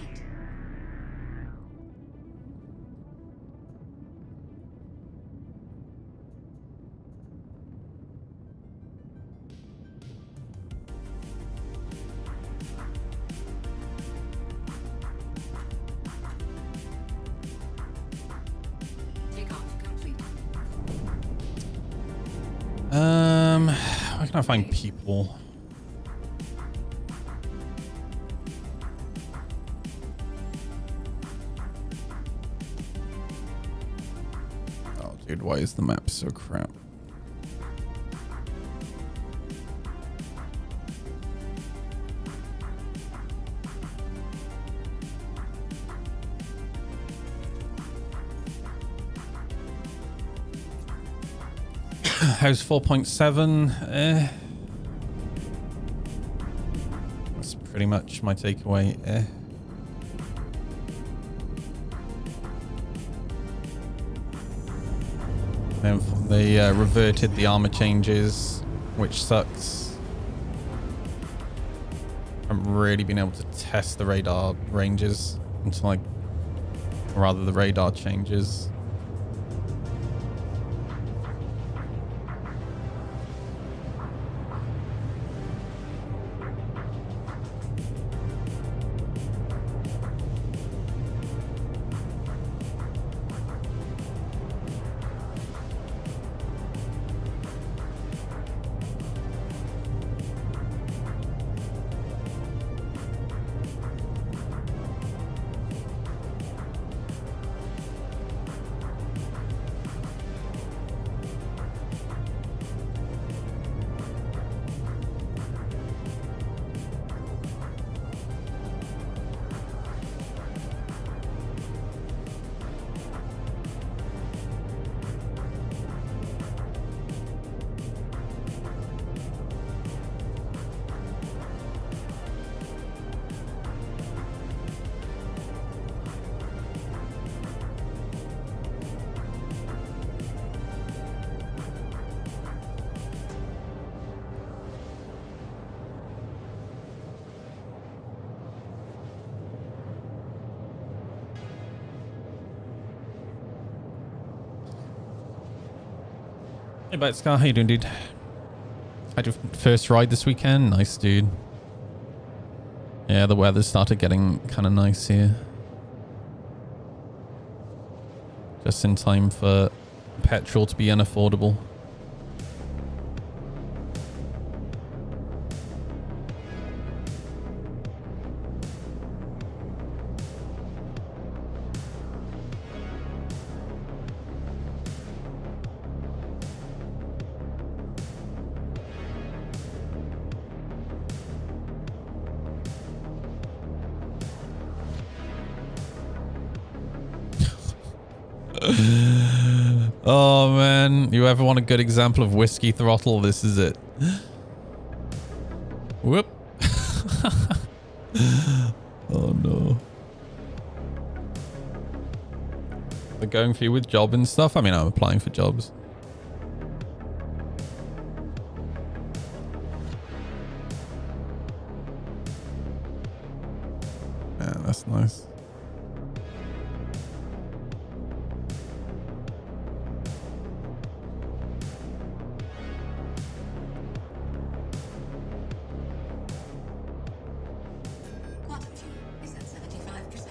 Takeoff complete. Where can I find people? Oh, dude, why is the map so crap? How's 4.7? That's pretty much my takeaway. They reverted the armor changes, which sucks. I haven't really been able to test the radar ranges until rather the radar changes. Hey, Bite Scar, how you doing, dude? Had your first ride this weekend? Nice, dude. Yeah, the weather started getting kind of nice here. Just in time for petrol to be unaffordable. Oh man, you ever want a good example of whiskey throttle? This is it. Whoop. Oh no. They're going for you with job and stuff? I mean, I'm applying for jobs. Yeah, that's nice. Quantum fuel is at 75%.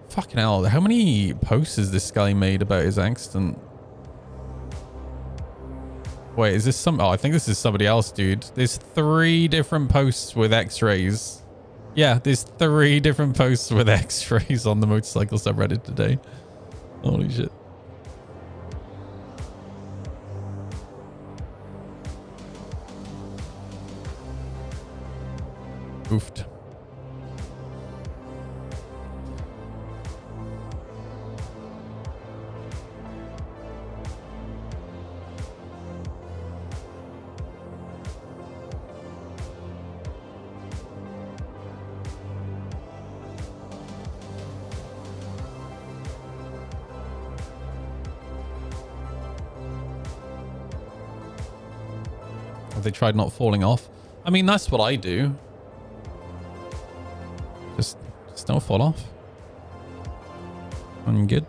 Fucking hell, how many posts has this guy made about his accident? Wait, is this some... Oh, I think this is somebody else, dude. There's 3 different posts with x-rays. Yeah, there's 3 different posts with x-rays on the motorcycle subreddit today. Holy shit. Oofed. Have they tried not falling off? I mean, that's what I do. Just don't fall off. I'm good.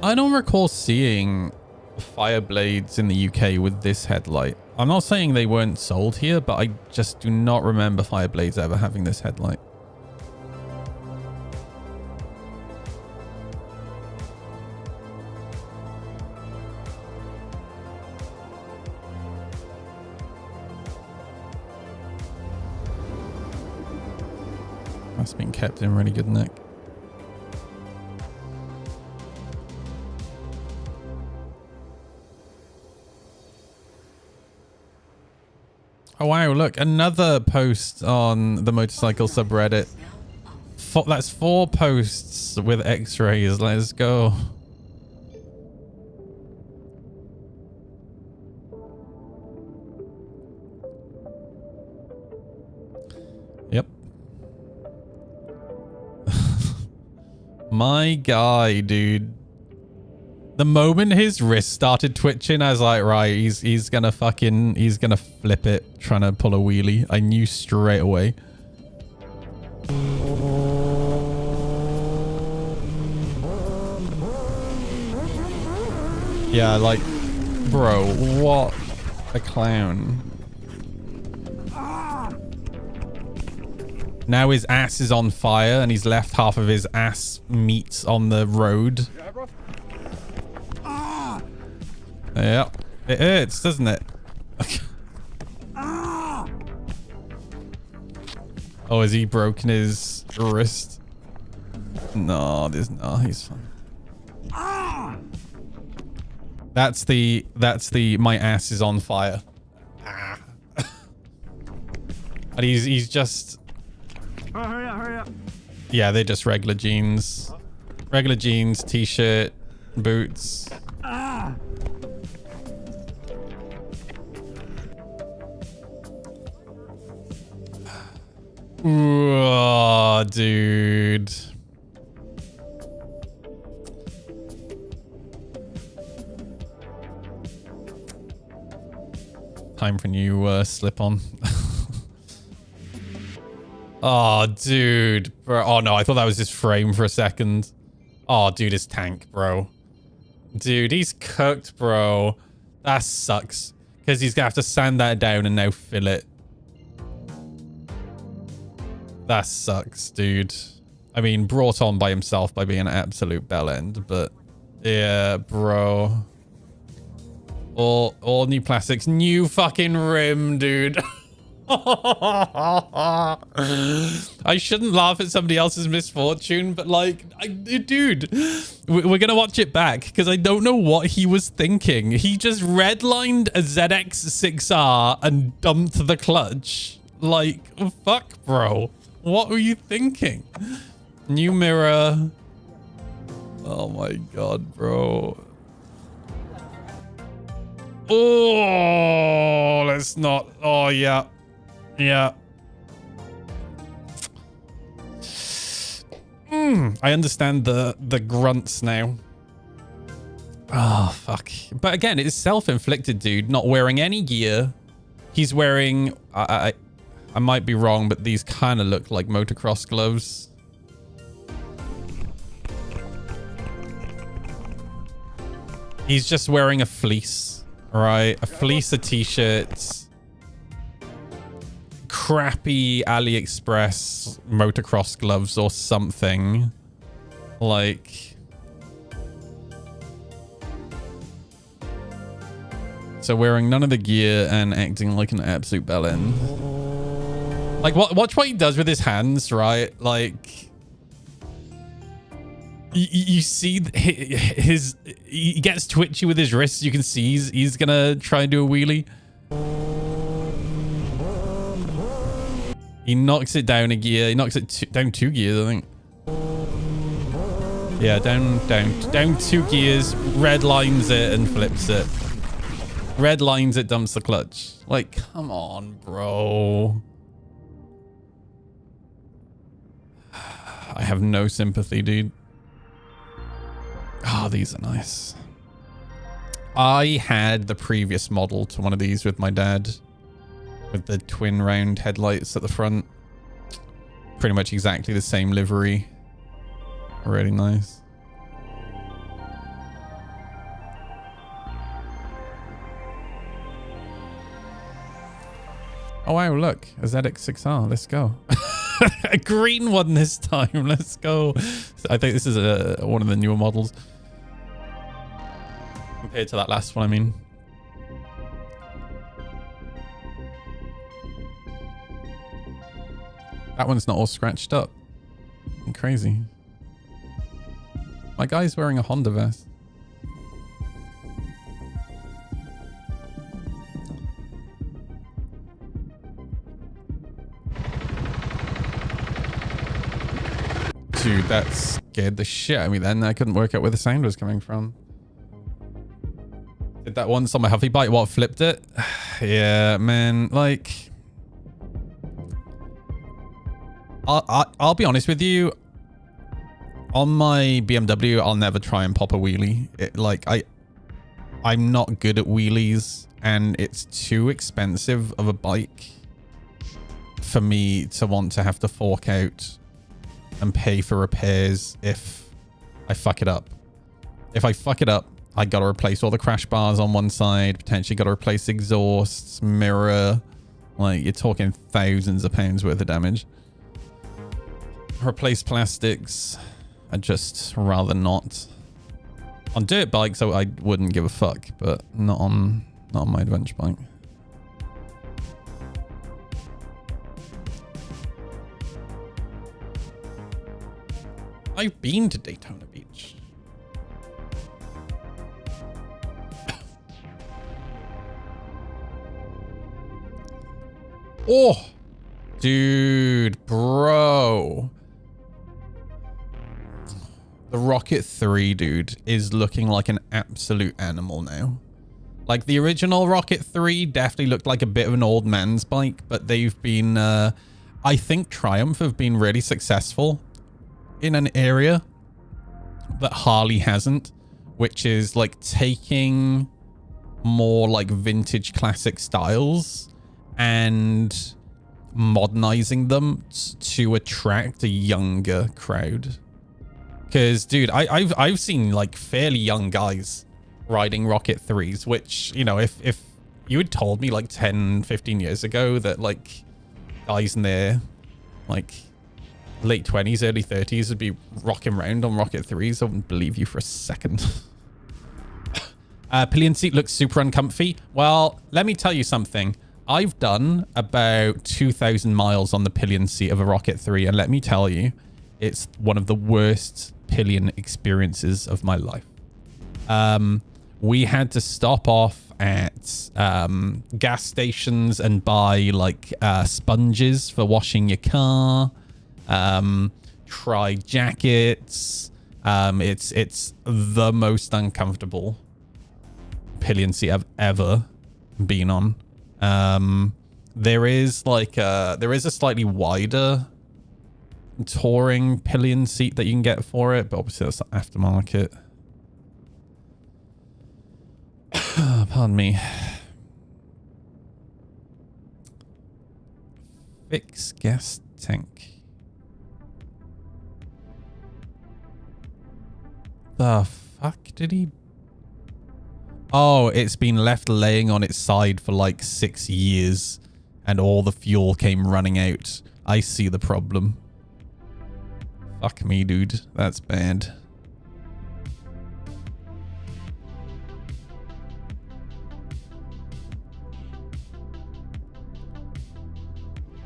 I don't recall seeing Fireblades in the UK with this headlight. I'm not saying they weren't sold here, but I just do not remember Fireblades ever having this headlight. That's been kept in really good nick. Oh wow, look, another post on the motorcycle subreddit. That's 4 posts with x-rays. Let's go. Yep. My guy, dude. The moment his wrist started twitching, I was like, right, he's gonna flip it trying to pull a wheelie. I knew straight away. Yeah, like, bro, what a clown. Now his ass is on fire and he's left half of his ass meat on the road. Yeah, it hurts, doesn't it? Oh, has he broken his wrist? No, there's no. He's fine. That's the my ass is on fire. And he's just. Oh, hurry up. Yeah, they're just regular jeans, t-shirt, boots. Oh, dude. Time for new slip-on. Oh, dude. Bro. Oh, no. I thought that was his frame for a second. Oh, dude, his tank, bro. Dude, he's cooked, bro. That sucks. Because he's going to have to sand that down and now fill it. That sucks, dude. I mean, brought on by himself by being an absolute bellend, but yeah, bro. All new plastics. New fucking rim, dude. I shouldn't laugh at somebody else's misfortune, but like, dude, we're gonna watch it back because I don't know what he was thinking. He just redlined a ZX6R and dumped the clutch. Like, fuck, bro. What were you thinking? New mirror. Oh my god, bro. Oh, let's not. Oh, yeah. Yeah. I understand the grunts now. Oh, fuck. But again, it's self-inflicted, dude. Not wearing any gear. He's wearing... I might be wrong, but these kind of look like motocross gloves. He's just wearing a fleece, right? A fleece, a t-shirt, crappy AliExpress motocross gloves or something. Like... So wearing none of the gear and acting like an absolute bellend. Like, watch what he does with his hands, right? Like, you see he gets twitchy with his wrists. You can see he's gonna try and do a wheelie. He knocks it down a gear. He knocks it down 2 gears, I think. Yeah, down 2 gears. Red lines it and flips it. Red lines it, dumps the clutch. Like, come on, bro. I have no sympathy, dude. Oh, these are nice. I had the previous model to one of these with my dad. With the twin round headlights at the front. Pretty much exactly the same livery. Really nice. Oh wow, look. A ZX6R. Let's go. A green one this time. Let's go. I think this is one of the newer models. Compared to that last one, I mean. That one's not all scratched up. Crazy. My guy's wearing a Honda vest. Dude, that scared the shit out of me then. I couldn't work out where the sound was coming from. Did that once on my Huffy bike. What, flipped it? Yeah, man. Like, I'll be honest with you. On my BMW, I'll never try and pop a wheelie. I'm not good at wheelies, and it's too expensive of a bike for me to want to have to fork out and pay for repairs if I fuck it up. If I fuck it up, I gotta replace all the crash bars on one side, potentially gotta replace exhausts, mirror. Like, you're talking thousands of pounds worth of damage. Replace plastics. I'd just rather not. On dirt bikes, I wouldn't give a fuck, but not on my adventure bike. I've been to Daytona Beach. Oh, dude, bro. The Rocket 3, dude, is looking like an absolute animal now. Like, the original Rocket 3 definitely looked like a bit of an old man's bike, but they've been, I think Triumph have been really successful in an area that Harley hasn't, which is like taking more like vintage classic styles and modernizing them to attract a younger crowd. Because, dude, I've seen like fairly young guys riding Rocket 3s, which, you know, if you had told me like 10, 15 years ago that like guys in their like late 20s, early 30s would be rocking around on Rocket 3s, I wouldn't believe you for a second. Pillion seat looks super uncomfy. Well, let me tell you something. I've done about 2,000 miles on the pillion seat of a Rocket 3, and let me tell you, it's one of the worst pillion experiences of my life. We had to stop off at gas stations and buy like sponges for washing your car. Try jackets. It's the most uncomfortable pillion seat I've ever been on. There is a slightly wider touring pillion seat that you can get for it, but obviously that's the aftermarket. Pardon me. Fix gas tank. The fuck did he... Oh, it's been left laying on its side for like 6 years and all the fuel came running out. I see the problem. Fuck me, dude. That's bad.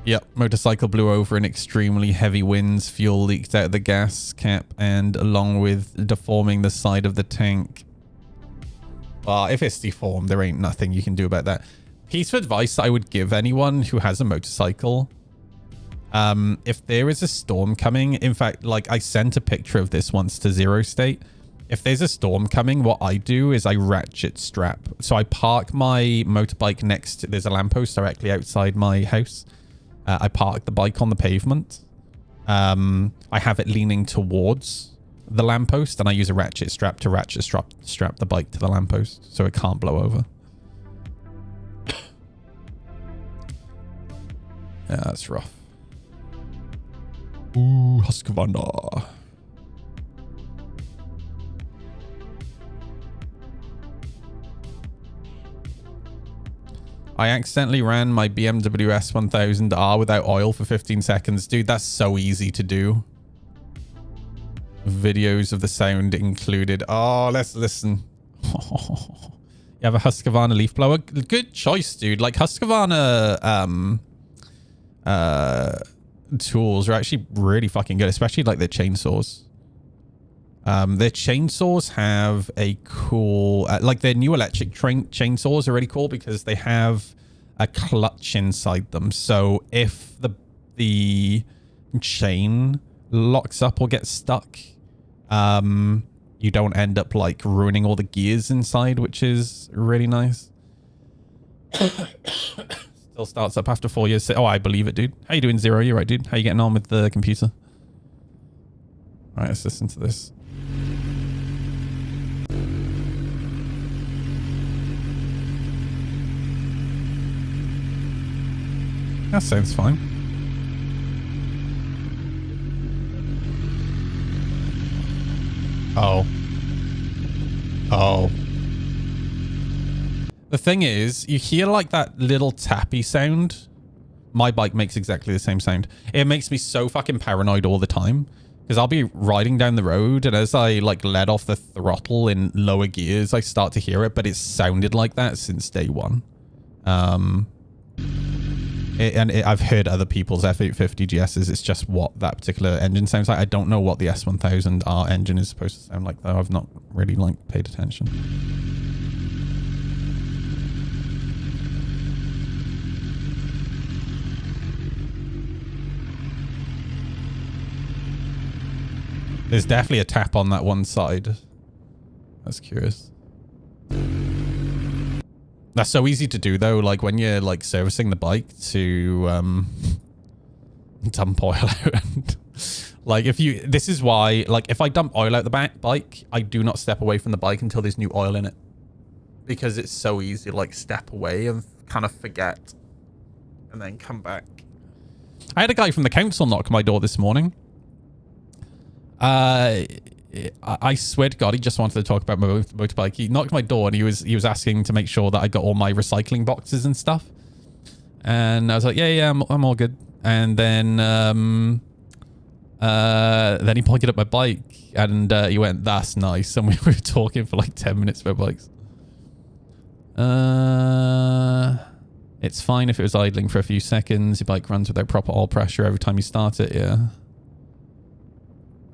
Yep, motorcycle blew over in extremely heavy winds. Fuel leaked out of the gas cap and along with deforming the side of the tank. Well, if it's deformed, there ain't nothing you can do about that. Piece of advice I would give anyone who has a motorcycle. If there is a storm coming, in fact, like I sent a picture of this once to Zero State. If there's a storm coming, what I do is I ratchet strap. So I park my motorbike next to, there's a lamppost directly outside my house. I park the bike on the pavement. I have it leaning towards the lamppost and I use a ratchet strap to strap the bike to the lamppost so it can't blow over. Yeah, that's rough. Ooh, Husqvarna. I accidentally ran my BMW S1000R without oil for 15 seconds. Dude, that's so easy to do. Videos of the sound included. Oh, let's listen. You have a Husqvarna leaf blower? Good choice, dude. Like Husqvarna tools are actually really fucking good, especially like their chainsaws. Their chainsaws have a cool, like their new electric chainsaws are really cool because they have a clutch inside them. So if the chain locks up or gets stuck, you don't end up like ruining all the gears inside, which is really nice. Still starts up after 4 years. Oh, I believe it, dude. How you doing, Zero? You right, dude? How you getting on with the computer? All right, let's listen to this. That sounds fine. Oh. Oh. The thing is, you hear like that little tappy sound. My bike makes exactly the same sound. It makes me so fucking paranoid all the time. Because I'll be riding down the road and as I like let off the throttle in lower gears, I start to hear it. But it's sounded like that since day one. I've heard other people's F850 GSs. It's just what that particular engine sounds like. I don't know what the S1000R engine is supposed to sound like though. I've not really like paid attention. There's definitely a tap on that one side. That's curious. That's so easy to do though, like when you're like servicing the bike to dump oil out. Like if you, this is why, like if I dump oil out the bike, I do not step away from the bike until there's new oil in it. Because it's so easy to like step away and kind of forget and then come back. I had a guy from the council knock my door this morning. I swear to God, he just wanted to talk about my motorbike. He knocked my door and he was asking to make sure that I got all my recycling boxes and stuff. And I was like, yeah, I'm all good. And then he pointed at my bike and he went, that's nice. And we were talking for like 10 minutes about bikes. It's fine if it was idling for a few seconds. Your bike runs without proper oil pressure every time you start it. Yeah.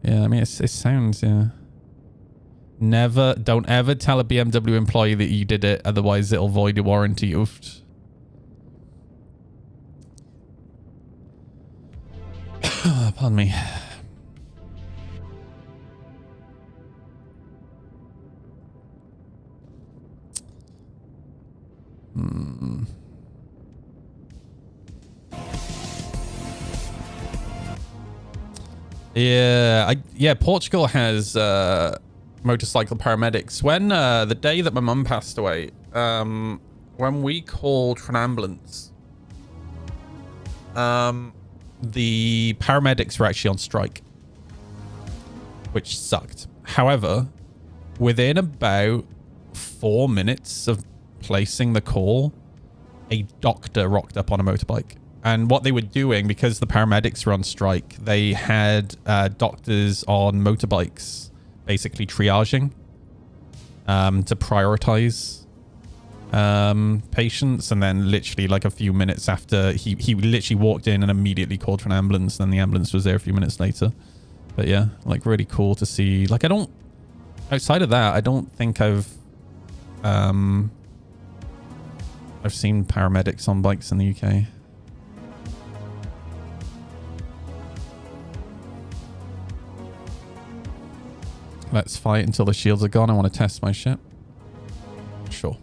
Yeah, I mean, it sounds, yeah. Don't ever tell a BMW employee that you did it, otherwise it'll void your warranty. Oofed. Pardon me. Yeah, Portugal has motorcycle paramedics. When the day that my mum passed away, when we called for an ambulance, the paramedics were actually on strike, which sucked. However, within about 4 minutes of placing the call, a doctor rocked up on a motorbike. And what they were doing, because the paramedics were on strike, they had doctors on motorbikes basically triaging to prioritize patients. And then literally like a few minutes after, he literally walked in and immediately called for an ambulance. And then the ambulance was there a few minutes later. But yeah, like really cool to see. Like outside of that, I don't think I've seen paramedics on bikes in the UK. Let's fight until the shields are gone. I want to test my shit. Sure.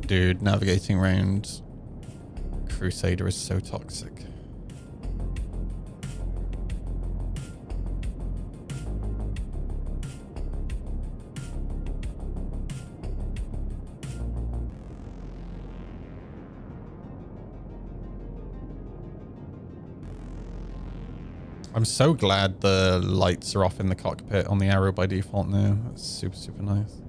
Dude, navigating around Crusader is so toxic. I'm so glad the lights are off in the cockpit on the Arrow by default now. That's super, super nice.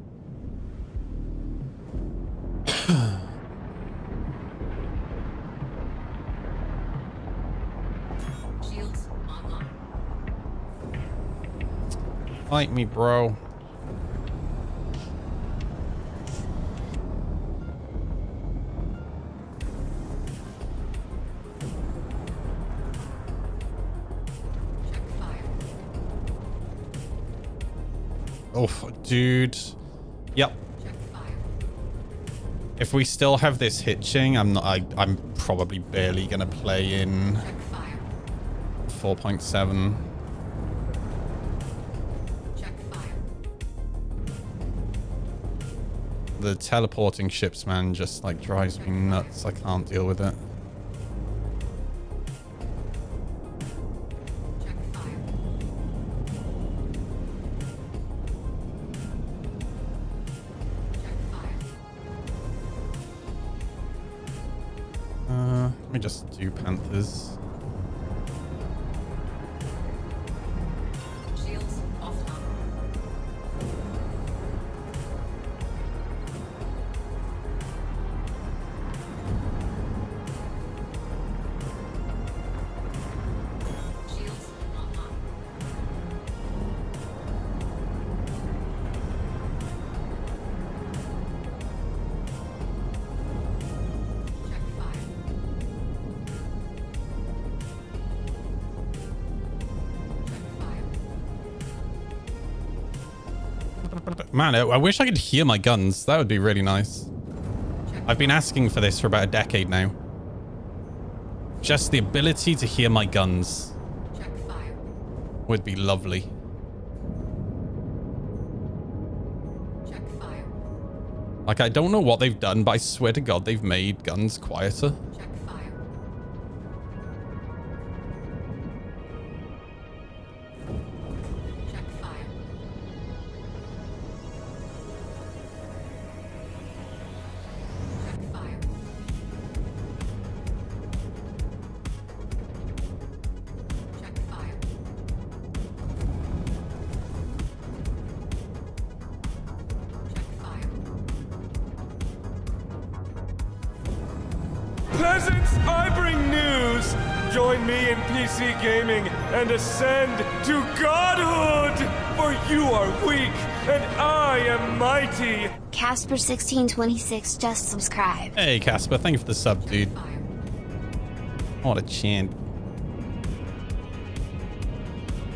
Shields online. Fight me, bro. Check fire. Oh, dude. Yep. Check fire. If we still have this hitching, I'm probably barely gonna play in Check fire. 4.7. Check fire. The teleporting ships, man, just like drives me nuts. I can't deal with it. Check fire. Check fire. Let me just do Panthers. Shields offline. Shields online. Check fire. Check fire. Man, I wish I could hear my guns. That would be really nice. I've been asking for this for about a decade now. Just the ability to hear my guns Check fire. would be lovely. Check fire. Like, I don't know what they've done, but I swear to God, they've made guns quieter. Check fire. Check fire. Check fire. Check fire. Check fire. Peasants, I bring news! Join me in PC gaming and ascend to godhood! For you are weak, and I am mighty! Casper1626 just subscribed. Hey, Casper, thank you for the sub, dude. Fire. What a chant.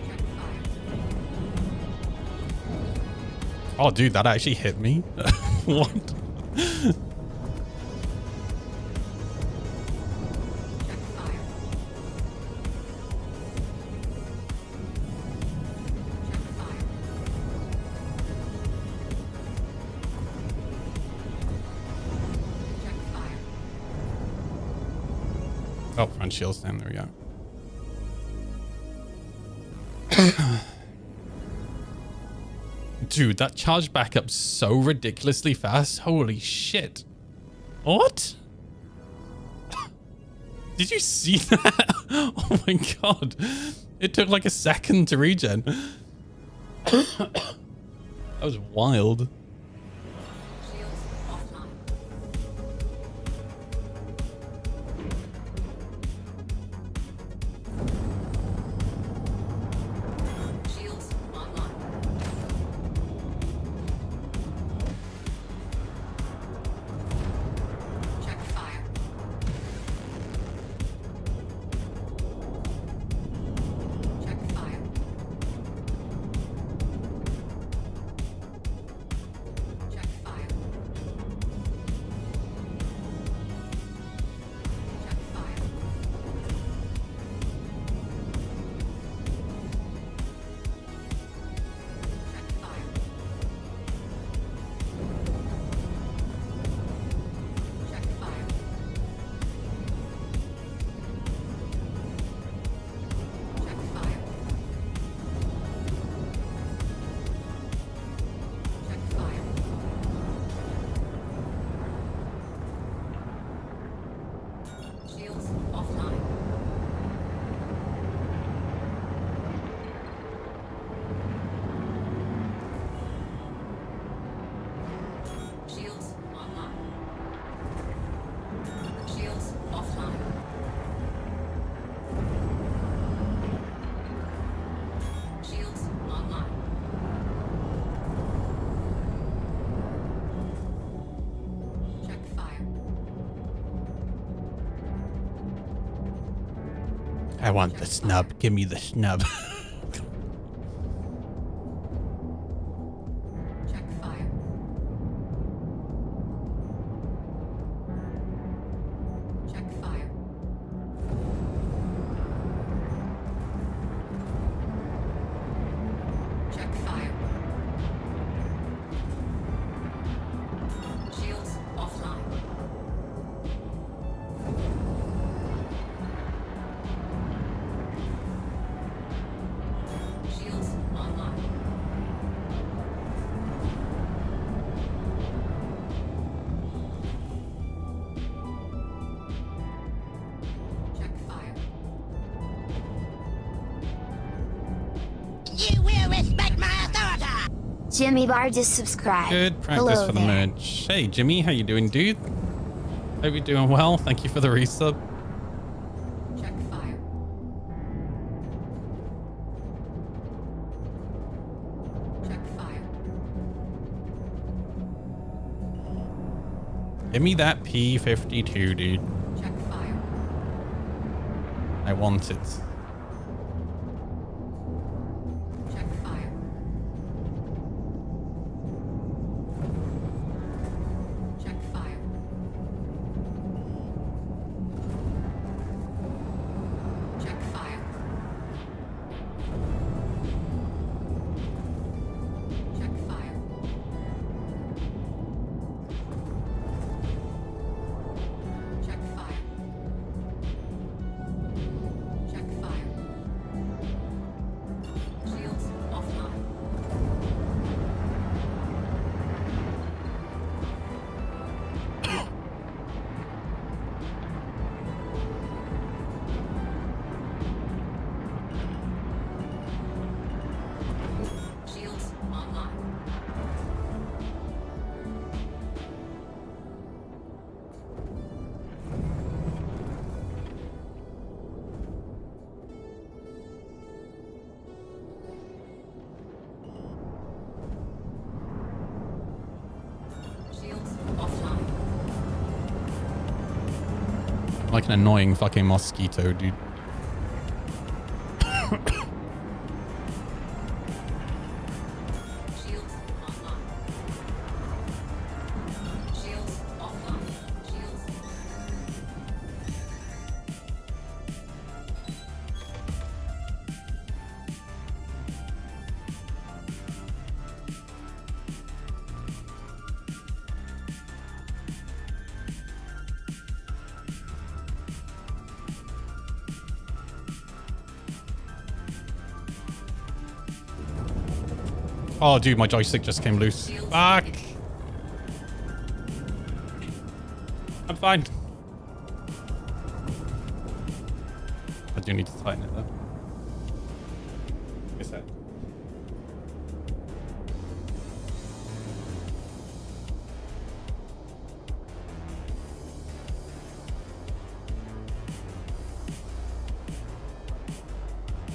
Check fire. Oh, dude, that actually hit me. What? Check fire. Check fire. Check fire. Oh, front shield's down. There we go. Dude, that charged back up so ridiculously fast. Holy shit. What? Did you see that? Oh my God. It took like a second to regen. That was wild. Shields offline. Shields online. Check fire. Check fire. I want the snub. Give me the snub. Check fire. Check fire. Check fire. Shields offline. Shields online. Check fire. You will respect my authority. Jimmy Bar just subscribed. Good practice Hello for the there. merge. Hey, Jimmy, how you doing, dude? Hope you're doing well. Thank you for the resub. Check fire. Check fire. Give me that P52, dude. Check fire. I want it. Check fire. Check fire. Check fire. Check fire. Check fire. Check fire. Shields offline. Shields online. Shields offline. Like an annoying fucking mosquito, dude. Shields online. Shields offline. Shields. Oh, dude, my joystick just came loose. Fuck. I'm fine. I do need to tighten it though. Is that?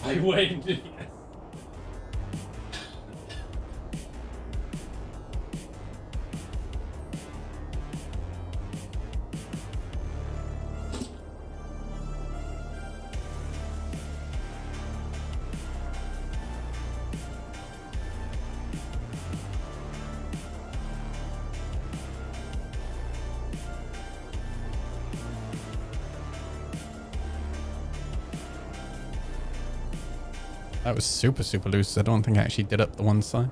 I win. Yes. That was super, super loose. I don't think I actually did up the one side.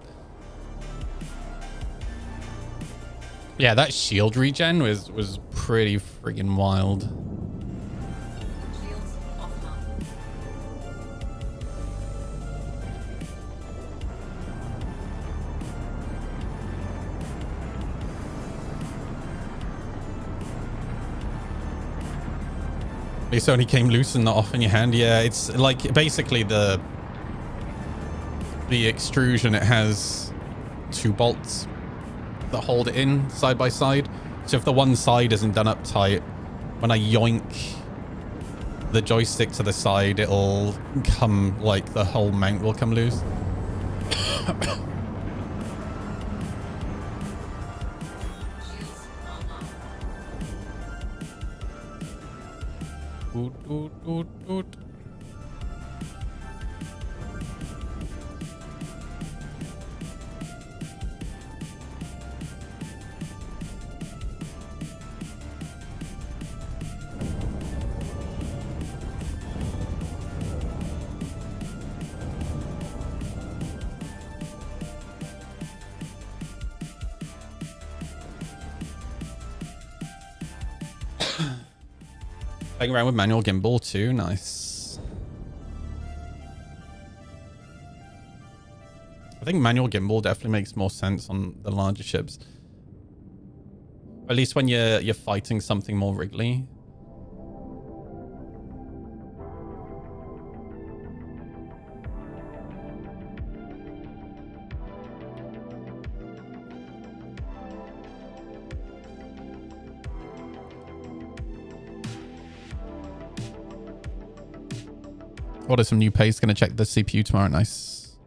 Yeah, that shield regen was pretty friggin' wild. Shields offline. This only came loose and not off in your hand. Yeah, it's like basically the extrusion. It has two bolts that hold it in side by side. So if the one side isn't done up tight, when I yoink the joystick to the side, it'll come like the whole mount will come loose. Shields online. Oot, oot, oot, oot. Playing around with manual gimbal too. Nice. I think manual gimbal definitely makes more sense on the larger ships. At least when you're fighting something more wriggly. What are some new paste? Gonna check the CPU tomorrow. Nice.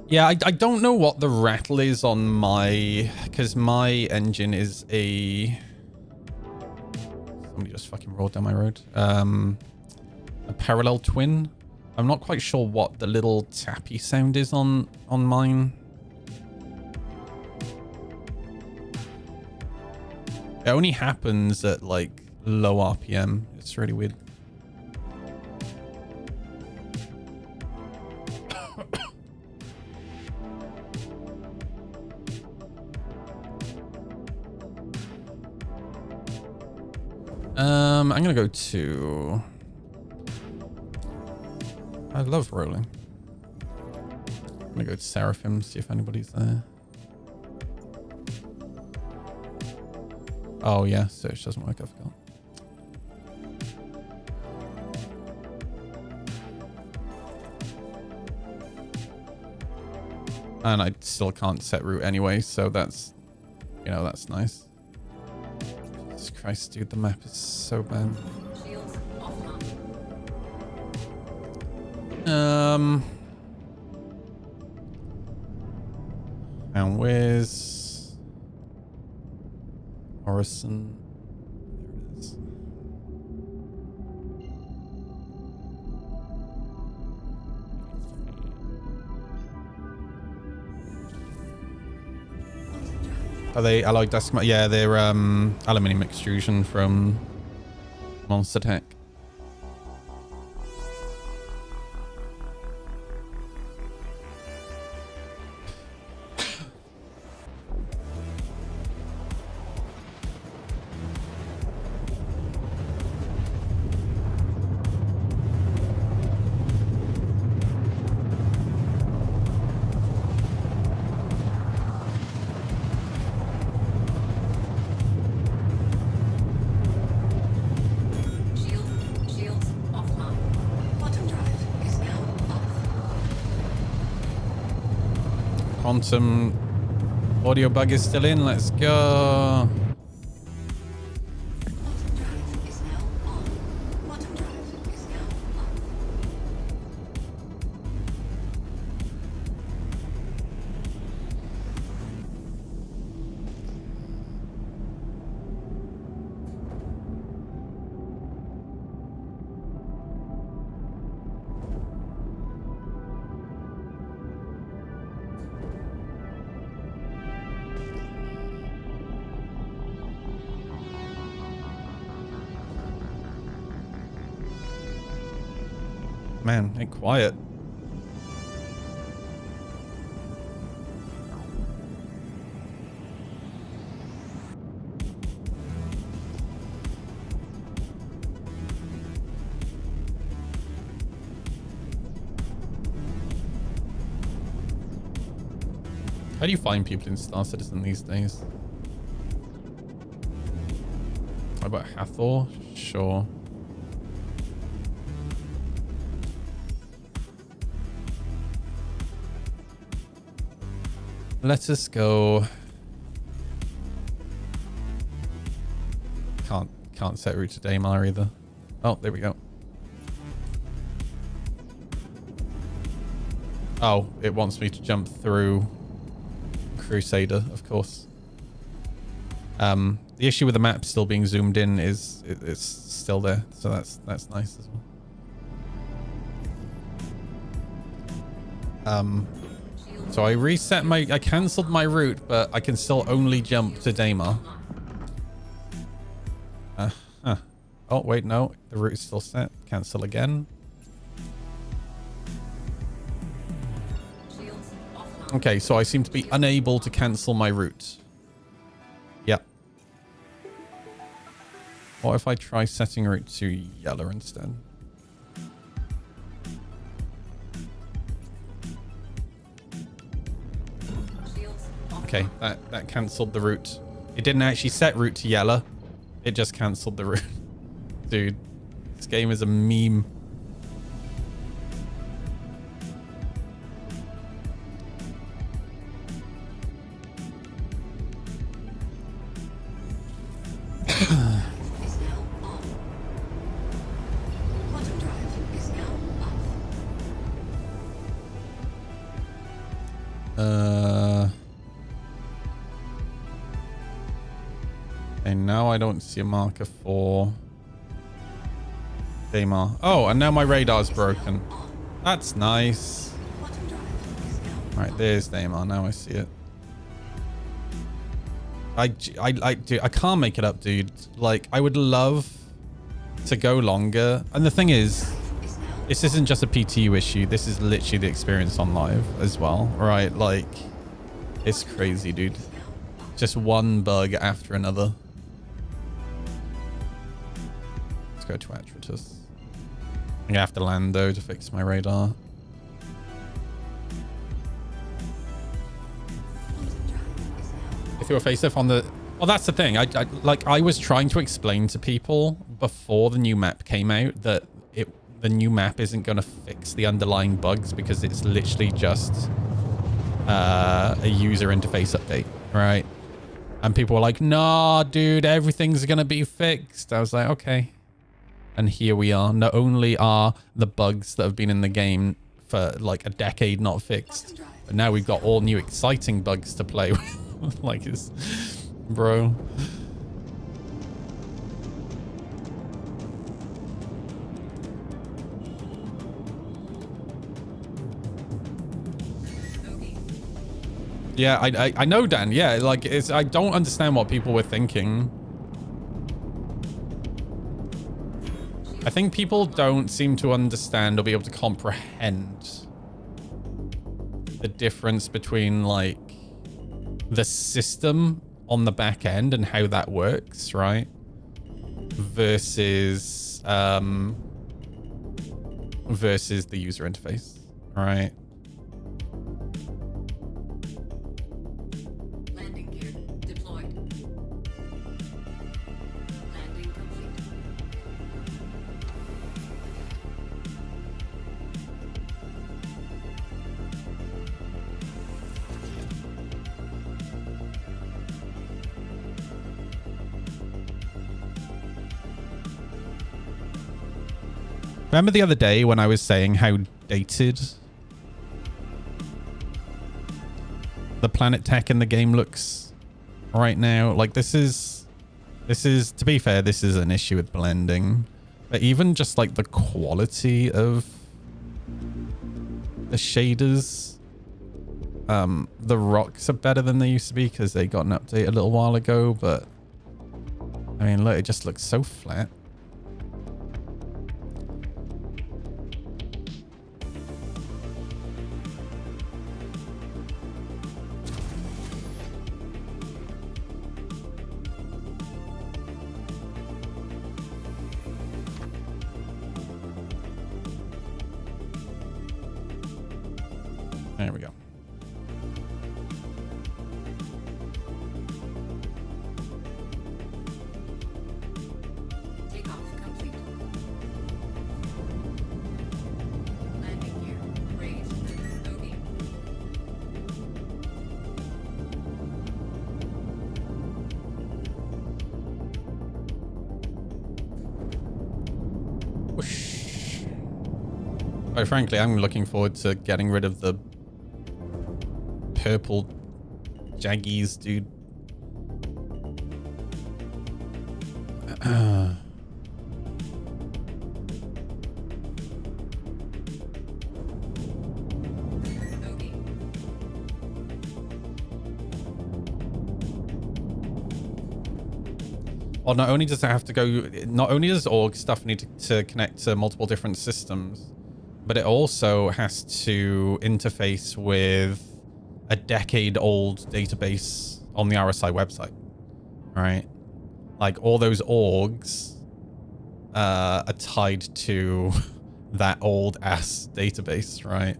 Yeah, I don't know what the rattle is on my, because my engine is a, somebody just fucking rolled down my road. A parallel twin. I'm not quite sure what the little tappy sound is on mine. It only happens at like low RPM. It's really weird. I'm gonna go to, I love rolling. I'm gonna go to Seraphim, see if anybody's there. Oh yeah, search doesn't work, I forgot. And I still can't set route anyway, so that's, you know, that's nice. Jesus Christ, dude, the map is so bad. Shields offline. And where's Orison? There it is. Are they alloy desk? Yeah, they're aluminium extrusion from Monster Tech. Shields offline. Bottom drive is now off. Quantum audio bug is still in. Let's go. Bottom drive is now on. Bottom drive is now off. Man, ain't quiet. How do you find people in Star Citizen these days? How about Hathor? Sure. Let us go. Can't set route to Daymar either. Oh, there we go. Oh, it wants me to jump through Crusader, of course. The issue with the map still being zoomed in is it's still there, so that's nice as well. So I reset I cancelled my route, but I can still only jump to Daymar. Oh, wait, no. The route is still set. Cancel again. Shields offline. Okay, so I seem to be unable to cancel my route. Yep. What if I try setting route to yellow instead? Okay, that cancelled the route. It didn't actually set route to yellow. It just cancelled the route. Dude, this game is a meme. Is now on. Quantum drive is now off. And now I don't see a marker for Daymar. Oh, and now my radar's broken. That's nice. Quantum drive is now All right, there's Daymar. Now I see it. Dude, I can't make it up, dude. Like, I would love to go longer. And the thing is, this isn't just a PTU issue. This is literally the experience on live as well, right? Like, it's crazy, dude. Just one bug after another. Let's go to Atritus. I'm gonna have to land though to fix my radar. If you were face off on the... Well, that's the thing. I was trying to explain to people before the new map came out that the new map isn't going to fix the underlying bugs because it's literally just a user interface update, right? And people were like, nah, dude, everything's going to be fixed. I was like, okay. And here we are. Not only are the bugs that have been in the game for like a decade not fixed, but now we've got all new exciting bugs to play with. Like, it's... Bro. Yeah, I know, Dan. Yeah, like, it's... I don't understand what people were thinking. I think people don't seem to understand or be able to comprehend the difference between, like, the system on the back end and how that works, right? Versus versus the user interface, right? landing gear deployed. Landing complete. Remember the other day when I was saying how dated the planet tech in the game looks right now? Like, this is, to be fair, this is an issue with blending. But even just like the quality of the shaders, the rocks are better than they used to be because they got an update a little while ago. But I mean, look, it just looks so flat. There we go. Takeoff complete. Landing gear raised. Okay. Whoosh. Quite frankly, I'm looking forward to getting rid of the purple jaggies, dude. Okay. Well, not only does it have to go, not only does org stuff need to connect to multiple different systems, but it also has to interface with a decade-old database on the RSI website, right? Like all those orgs are tied to that old ass database, right?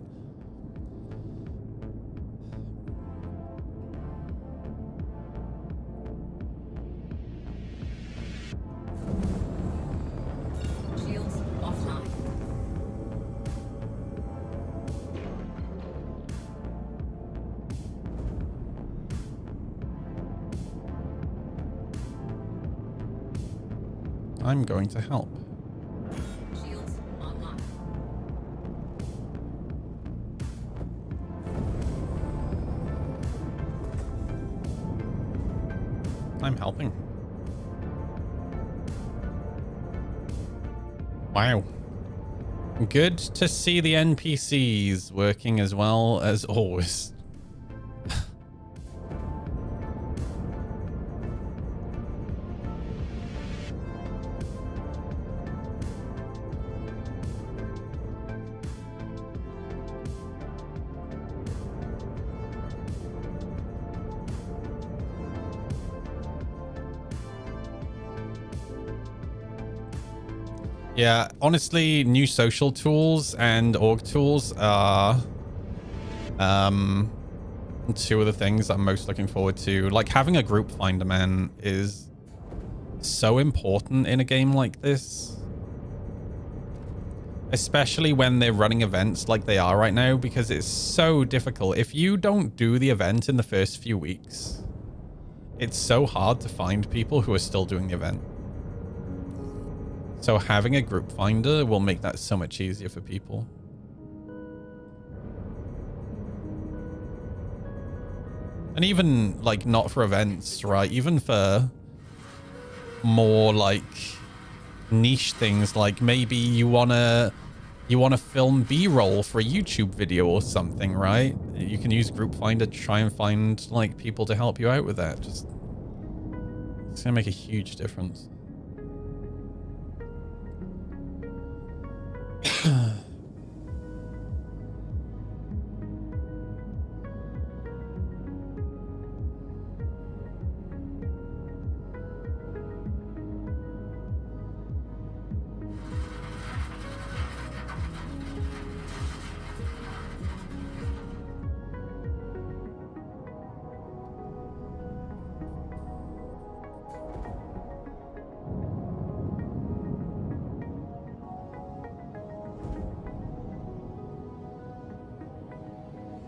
Shields offline. I'm going to help. Shields online. I'm helping. Wow. Good to see the NPCs working as well as always. Yeah, honestly, new social tools and org tools are two of the things I'm most looking forward to. Like having a group finder, man, is so important in a game like this. Especially when they're running events like they are right now, because it's so difficult. If you don't do the event in the first few weeks, it's so hard to find people who are still doing the event. So having a group finder will make that so much easier for people. And even like not for events, right? Even for more like niche things, like maybe you wanna film B-roll for a YouTube video or something, right? You can use group finder to try and find like people to help you out with that. Just it's gonna make a huge difference.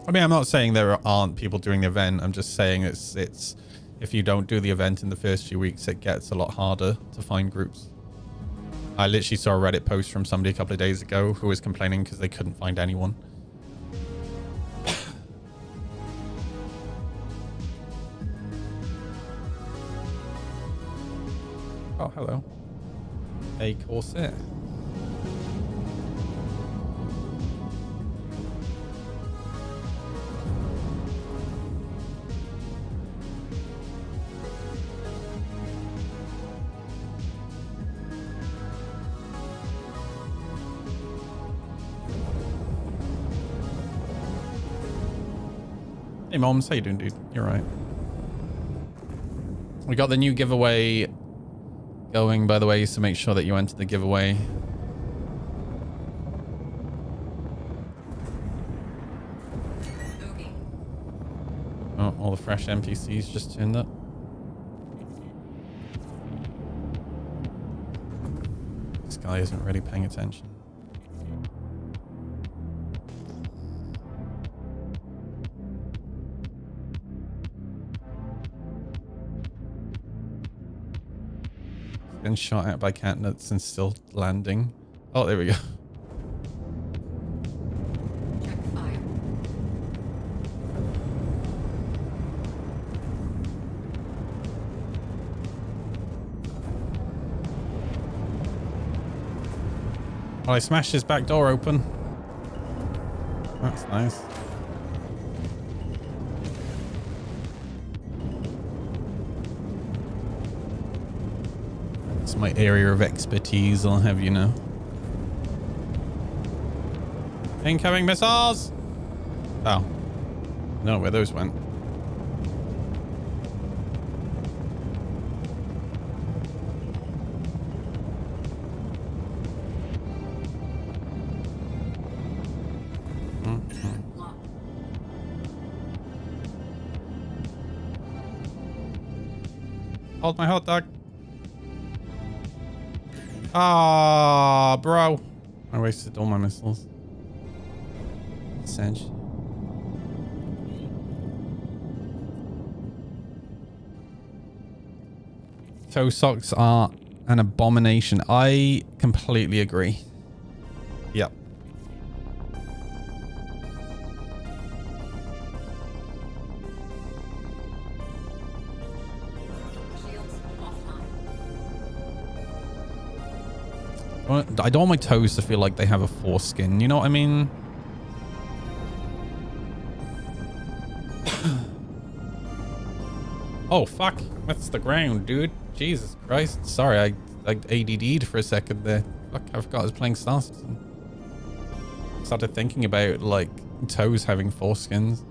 I mean, I'm not saying there aren't people doing the event. I'm just saying it's if you don't do the event in the first few weeks, it gets a lot harder to find groups. I literally saw a Reddit post from somebody a couple of days ago who was complaining because they couldn't find anyone. Oh, hello. A Corsair. Hey Moms, how you doing, dude? You're right. We got the new giveaway going, by the way, so make sure that you enter the giveaway. Okay. Oh, all the fresh NPCs just turned up. This guy isn't really paying attention. Been shot at by catnuts and still landing. Oh, there we go. Check fire. Well, I smashed his back door open. That's nice. It's my area of expertise, I'll have you know. Incoming missiles! Oh. No, where those went. Hold my hot dog. Ah, bro. I wasted all my missiles. Cinch. Toe socks are an abomination. I completely agree. Yep. Shields offline. I don't want my toes to feel like they have a foreskin. You know what I mean? Oh, fuck. That's the ground, dude. Jesus Christ. Sorry, I ADD'd for a second there. Fuck, I forgot I was playing Star Citizen. Started thinking about, like, toes having foreskins.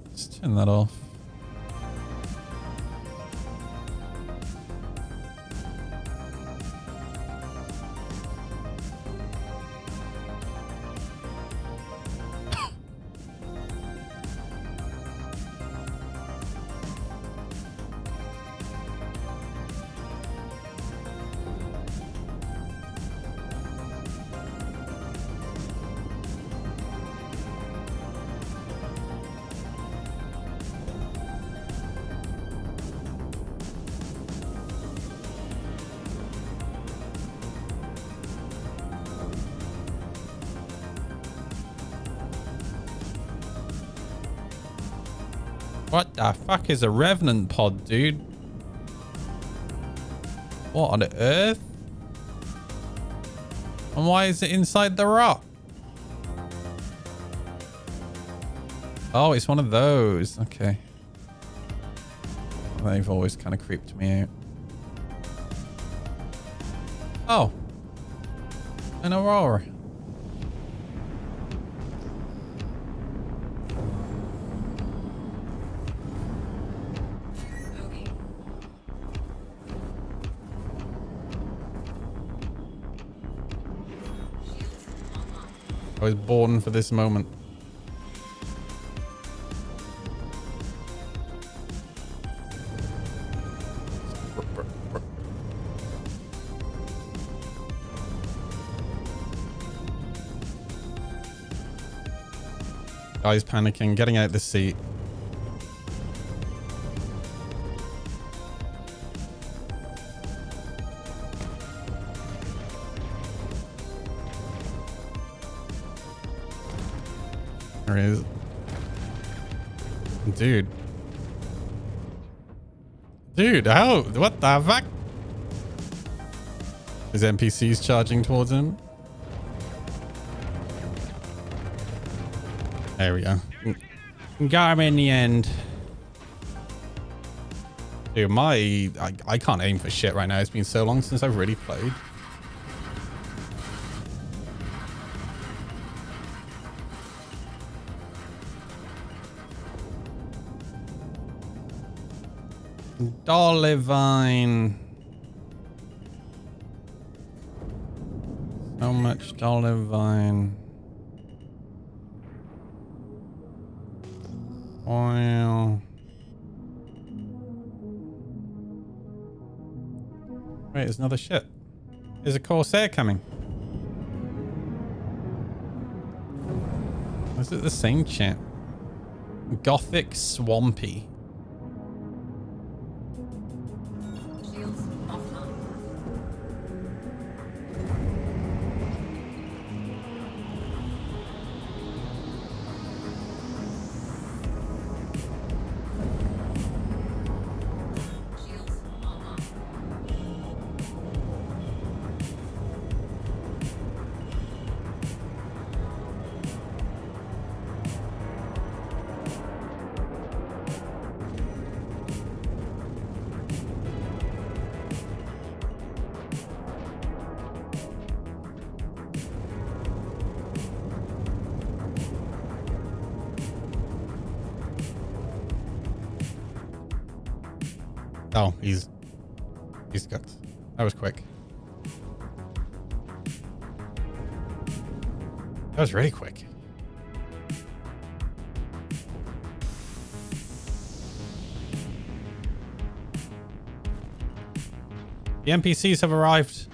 Let's turn that off. What the fuck is a revenant pod, dude? What on earth? And why is it inside the rock? Oh, it's one of those. Okay. They've always kind of creeped me out. Oh. An aurora. Okay. Shields online. I was born for this moment. Guy's panicking, getting out the seat. There he is. Dude. Dude, how? What the fuck? His NPC's charging towards him. There we go. Got him in the end. Dude, I can't aim for shit right now. It's been so long since I've really played. Dolivine. So much Dolivine. Oil. Wait, there's another ship. There's a Corsair coming. Is it the same chap? Gothic Swampy. Shields offline. Oh, he's cooked. That was quick. That was really quick. The NPCs have arrived.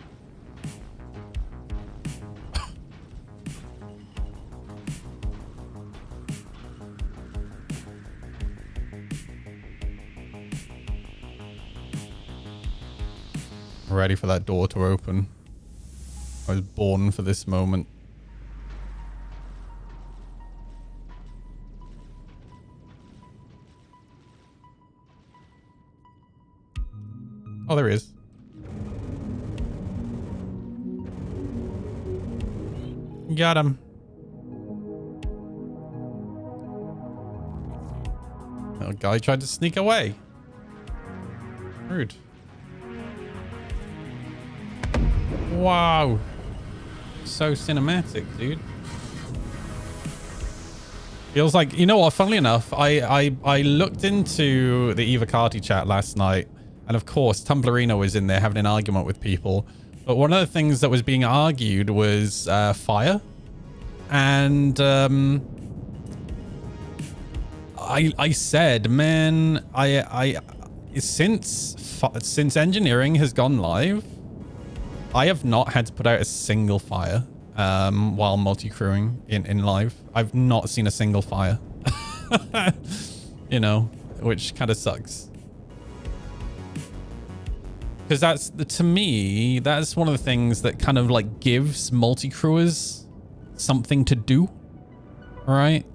Ready for that door to open. I was born for this moment. Oh, there he is. Got him. Little guy tried to sneak away. Rude. Wow. So cinematic, dude. Feels like, you know what, funnily enough, I looked into the Evocati chat last night, and of course, Tumblrino was in there having an argument with people. But one of the things that was being argued was fire. And I said, man, since engineering has gone live, I have not had to put out a single fire while multi-crewing in live. I've not seen a single fire. You know, which kind of sucks. Because to me, that's one of the things that kind of like gives multi-crewers something to do, right?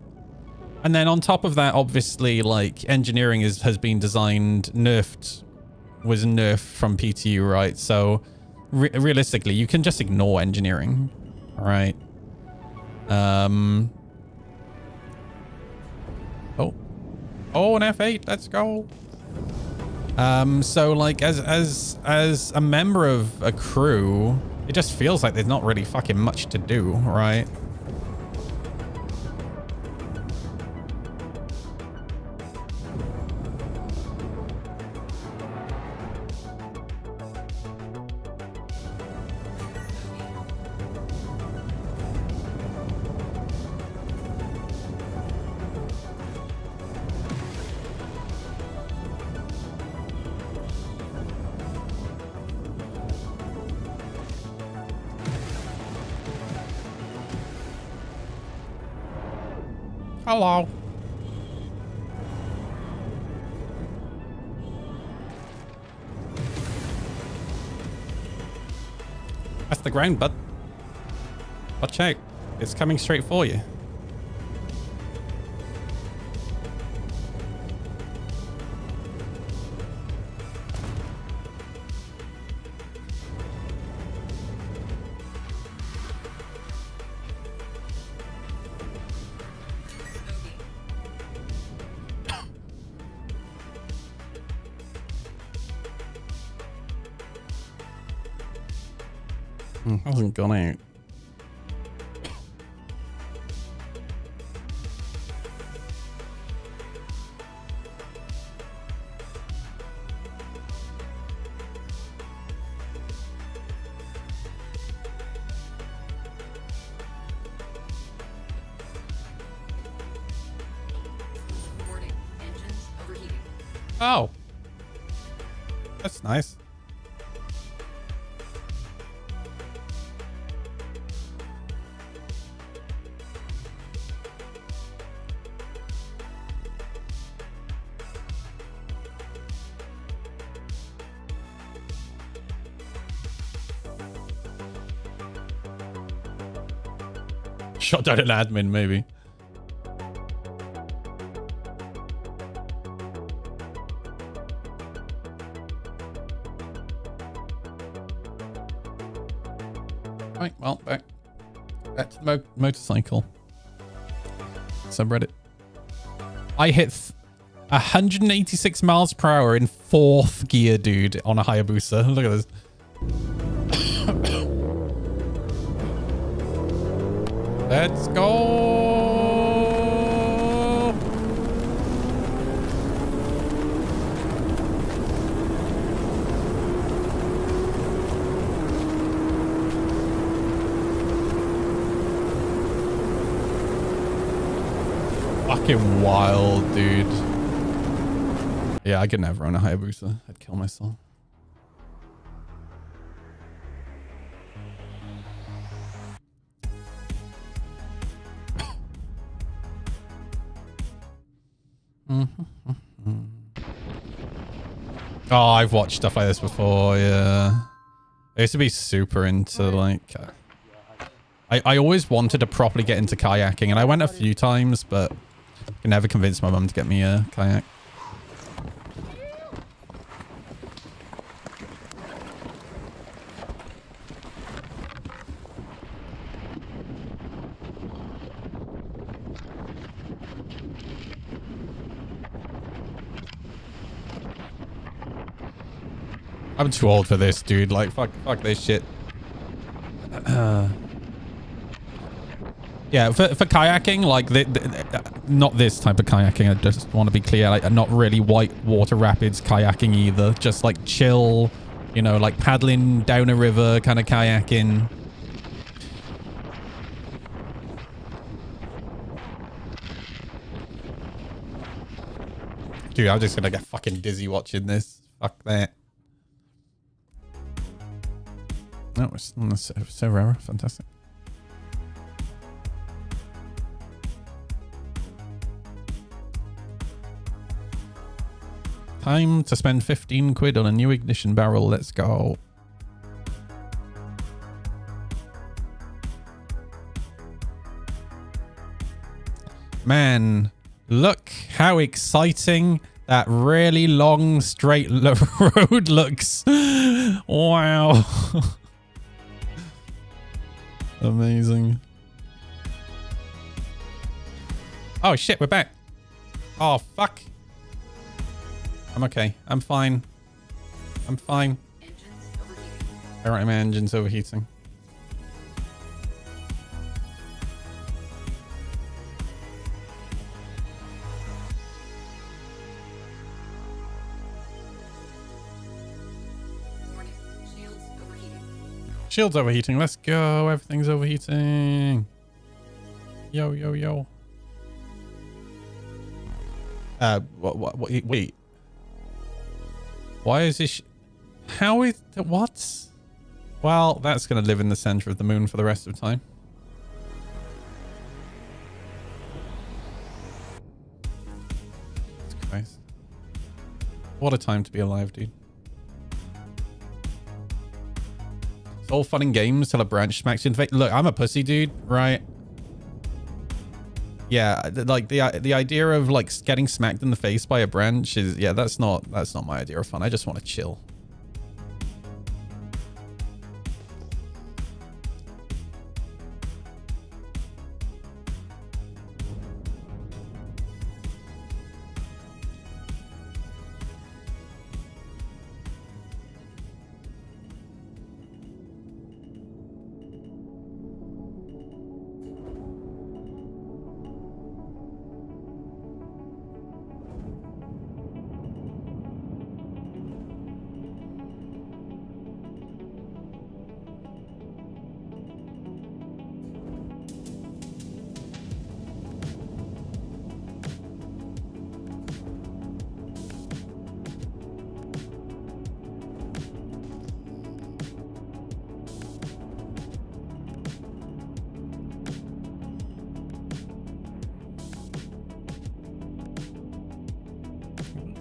And then on top of that, obviously, like engineering has been designed, was nerfed from PTU, right? So realistically, you can just ignore engineering, right? Oh, an F8, let's go. So like as a member of a crew, it just feels like there's not really fucking much to do, right? Hello. That's the ground, bud. Watch out. It's coming straight for you. Hasn't gone out. Warning, engines overheating. Oh. That's nice. Shot down an admin, maybe. Right, well, back to the motorcycle. Subreddit. I hit 186 miles per hour in 4th gear, dude, on a Hayabusa. Look at this. Let's go. fucking wild, dude. Yeah, I could never own a Hayabusa. I'd kill myself. Oh, I've watched stuff like this before, yeah. I used to be super into, like... I always wanted to properly get into kayaking, and I went a few times, but I could never convince my mum to get me a kayak. I'm too old for this, dude. Like, fuck this shit. Yeah, for kayaking, like, not this type of kayaking. I just want to be clear. Like, not really white water rapids kayaking either. Just, like, chill, you know, like, paddling down a river kind of kayaking. Dude, I'm just gonna get fucking dizzy watching this. Fuck that. No, it's so rare. Fantastic. Time to spend 15 quid on a new ignition barrel. Let's go. Man, look how exciting that really long straight road looks. Wow. Amazing. Oh shit, we're back. Oh fuck. I'm okay. I'm fine. I'm fine. Alright, my engine's overheating. Shield's overheating. Let's go. Everything's overheating. Yo, yo, yo. Wait. Why is this? How is what? Well, that's going to live in the center of the moon for the rest of time. Jesus Christ. What a time to be alive, dude. It's all fun and games till a branch smacks you in the face. Look, I'm a pussy, dude, right? Yeah, like the idea of like getting smacked in the face by a branch is, yeah, that's not my idea of fun. I just want to chill.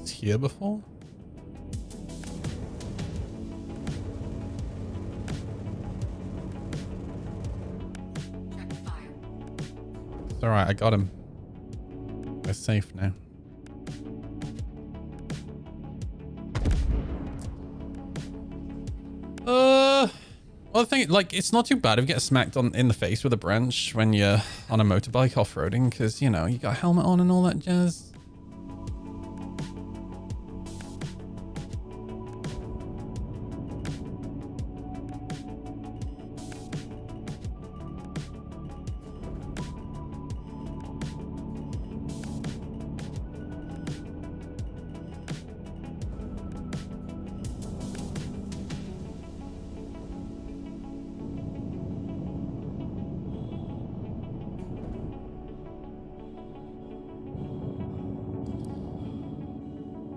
Here before? It's alright, I got him. We're safe now. Well, the thing, like, it's not too bad if you get smacked in the face with a branch when you're on a motorbike off-roading, because, you know, you got a helmet on and all that jazz.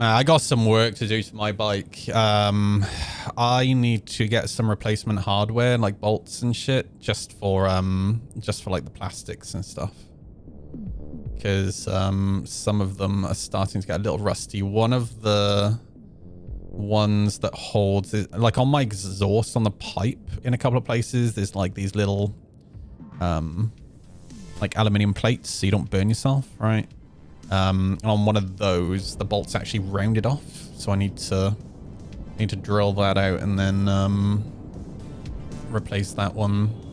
I got some work to do to my bike. I need to get some replacement hardware, like bolts and shit, just for like the plastics and stuff. Because some of them are starting to get a little rusty. One of the ones that holds it, like on my exhaust on the pipe in a couple of places, there's like these little like aluminium plates so you don't burn yourself, right? On one of those, the bolt's actually rounded off, so I need to drill that out and then replace that one.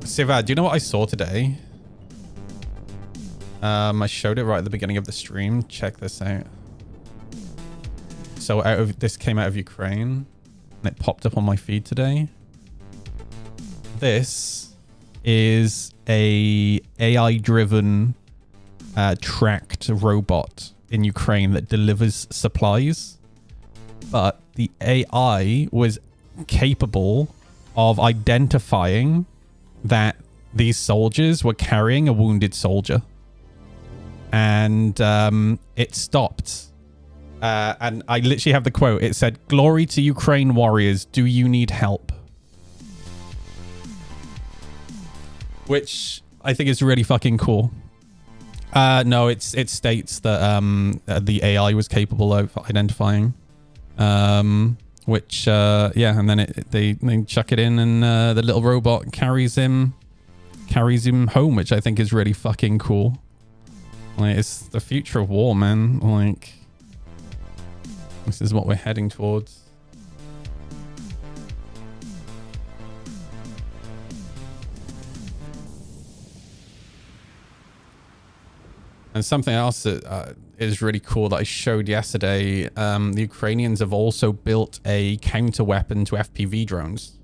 Sivad, do you know what I saw today? I showed it right at the beginning of the stream. Check this out. So this came out of Ukraine and it popped up on my feed today. This is a AI-driven tracked robot in Ukraine that delivers supplies. But the AI was capable of identifying that these soldiers were carrying a wounded soldier, and it stopped, and I literally have the quote. It said, "Glory to Ukraine warriors, do you need help?" Which I think is really fucking cool. No, it states that the AI was capable of identifying, which yeah, and then they chuck it in, and the little robot carries him home, which I think is really fucking cool. Like, it's the future of war, man. Like, this is what we're heading towards. And something else that is really cool that I showed yesterday, the Ukrainians have also built a counter weapon to FPV drones,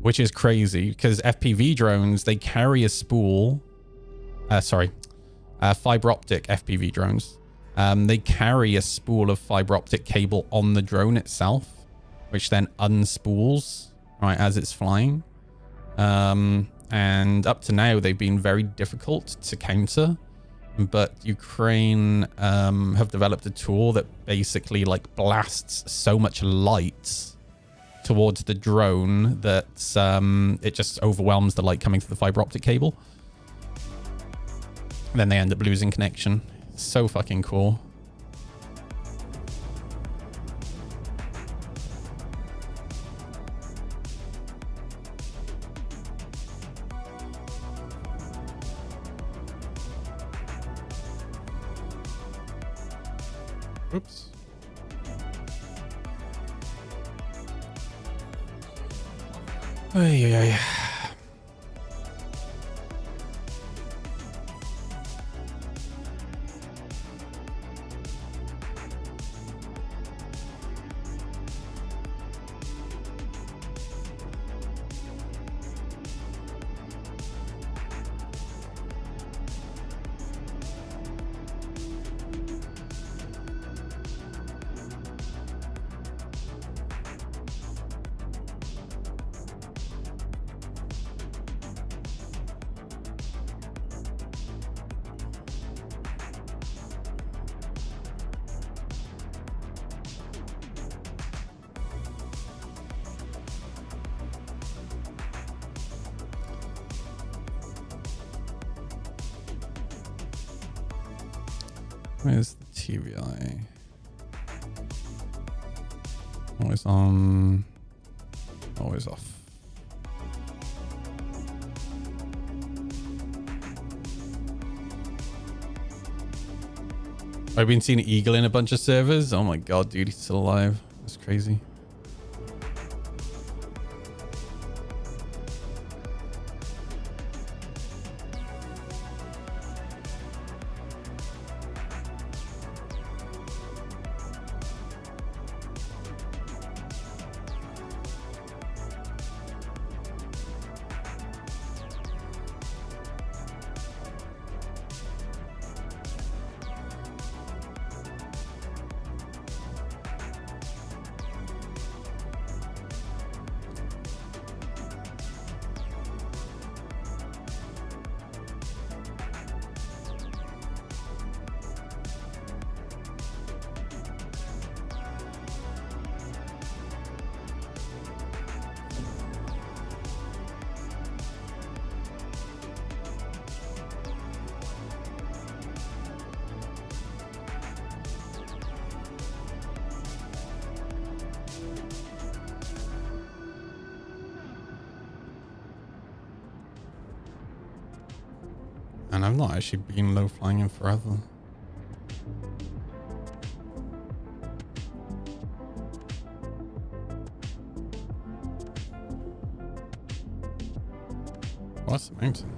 which is crazy because FPV drones, they carry a spool, fiber optic FPV drones. They carry a spool of fiber optic cable on the drone itself, which then unspools, right, as it's flying. And up to now, they've been very difficult to counter. But Ukraine have developed a tool that basically like blasts so much light towards the drone that it just overwhelms the light coming through the fiber optic cable. And then they end up losing connection. So fucking cool. Oops. Ay, ay, ay. Where's the TVI? Always on, always off. I've been seeing Eagle in a bunch of servers. Oh my god, dude, he's still alive. That's crazy. And I've not actually been low flying in forever. What's the mountain?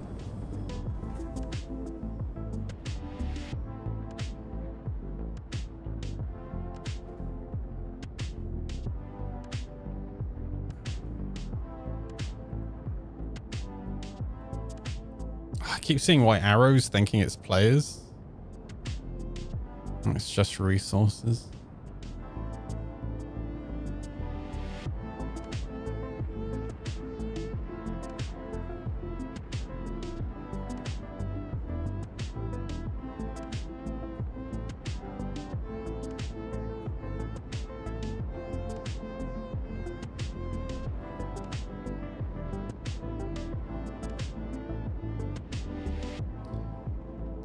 I keep seeing white arrows thinking it's players. It's just resources.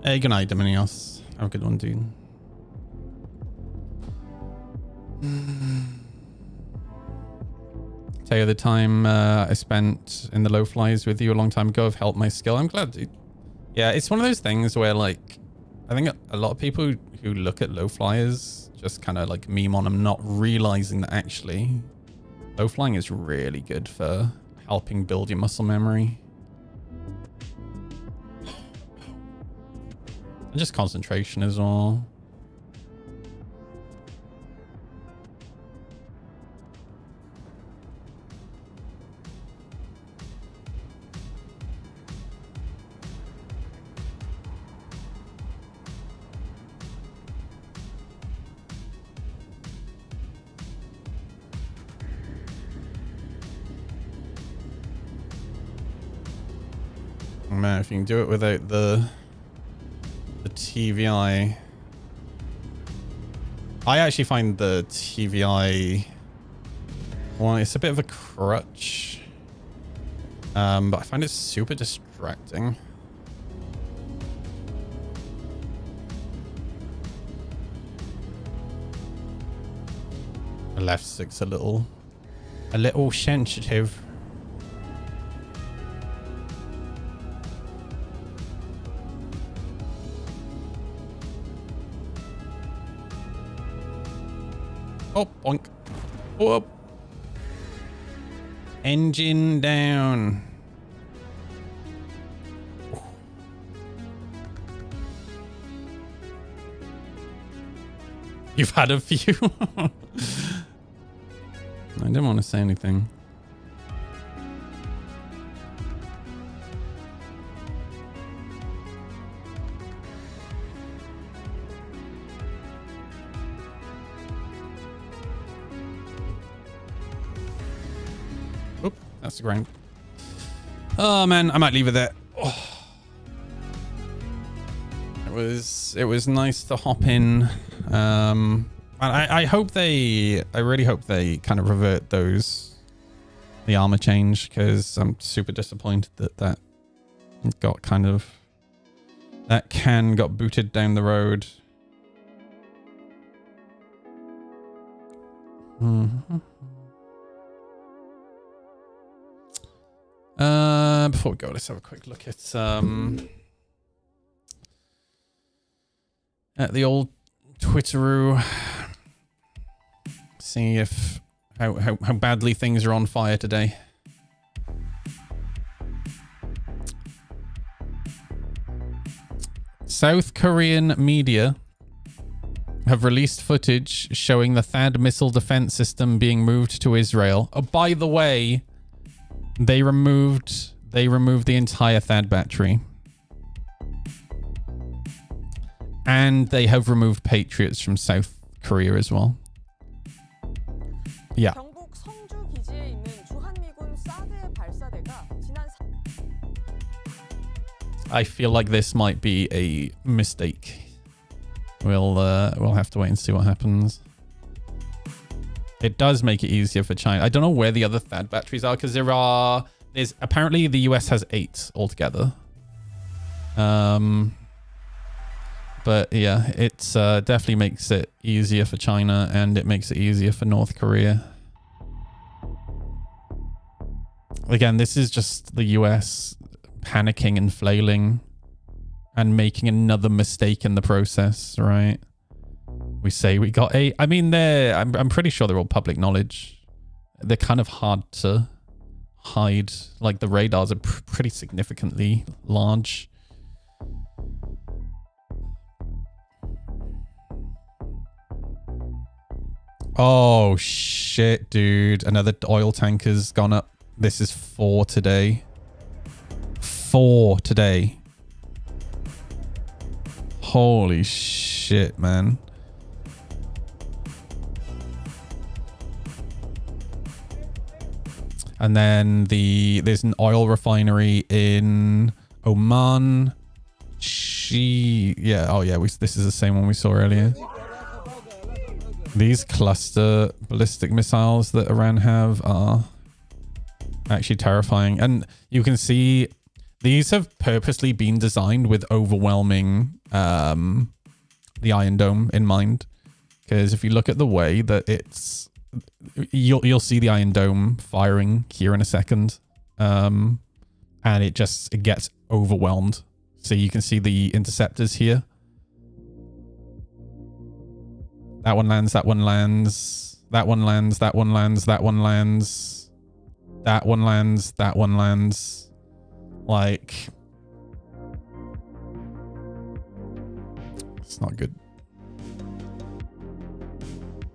Hey, good night, Dominios. Have a good one, dude. Tell you the time I spent in the low flies with you a long time ago have helped my skill. I'm glad, dude. Yeah, it's one of those things where, like, I think a lot of people who look at low flyers just kind of like meme on them, not realizing that actually low flying is really good for helping build your muscle memory. And just concentration as well. Man, if you can do it without the TVI. I actually find the TVI, well, it's a bit of a crutch, but I find it super distracting. The left stick's a little sensitive. Oh, boink. Oh, engine down. You've had a few. I didn't want to say anything. That's the ground. Oh man, I might leave it there. Oh. It was nice to hop in. And I hope I really hope they kind of revert the armor change, because I'm super disappointed that got kind of, that got booted down the road. Before we go, let's have a quick look at the old Twitteroo. See if how badly things are on fire today. South Korean media have released footage showing the THAAD missile defense system being moved to Israel. Oh, by the way, they removed the entire THAAD battery. And they have removed Patriots from South Korea as well. Yeah. I feel like this might be a mistake. We'll have to wait and see what happens. It does make it easier for China. I don't know where the other THAAD batteries are, because there's apparently the US has 8 altogether. But yeah, it's definitely makes it easier for China, and it makes it easier for North Korea. Again, this is just the US panicking and flailing and making another mistake in the process, right? We say we got 8. I mean, I'm pretty sure they're all public knowledge. They're kind of hard to hide. Like, the radars are pretty significantly large. Oh, shit, dude. Another oil tanker's gone up. This is 4 today. 4 today. Holy shit, man. And then there's an oil refinery in Oman. This is the same one we saw earlier. These cluster ballistic missiles that Iran have are actually terrifying. And you can see these have purposely been designed with overwhelming the Iron Dome in mind. Because if you look at the way that it's... You'll see the Iron Dome firing here in a second. And it gets overwhelmed. So you can see the interceptors here. That one lands, that one lands, that one lands, that one lands, that one lands, that one lands, that one lands. Like, it's not good.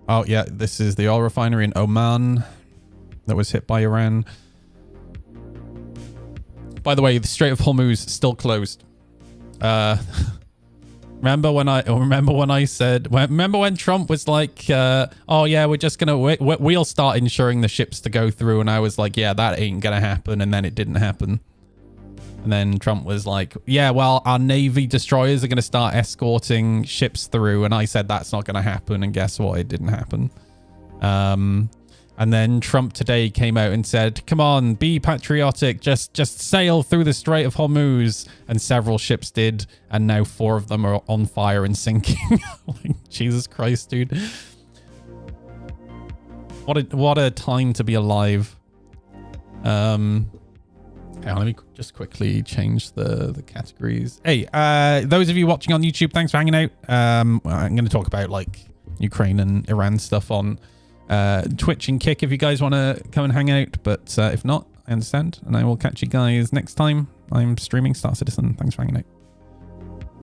Oh, yeah, this is the oil refinery in Oman that was hit by Iran. By the way, the Strait of Hormuz still closed. Remember when Trump was like, oh yeah, we're just gonna we'll start insuring the ships to go through, and I was like, yeah, that ain't gonna happen, and then it didn't happen. And then Trump was like, yeah, well, our Navy destroyers are gonna start escorting ships through, and I said that's not gonna happen, and guess what? It didn't happen. And then Trump today came out and said, come on, be patriotic. Just sail through the Strait of Hormuz. And several ships did. And now 4 of them are on fire and sinking. Like, Jesus Christ, dude. What a time to be alive. Hang on, let me just quickly change the categories. Hey, those of you watching on YouTube, thanks for hanging out. I'm going to talk about like Ukraine and Iran stuff on Twitch and Kick if you guys want to come and hang out, but if not, I understand, and I will catch you guys next time. I'm streaming Star Citizen. Thanks for hanging out.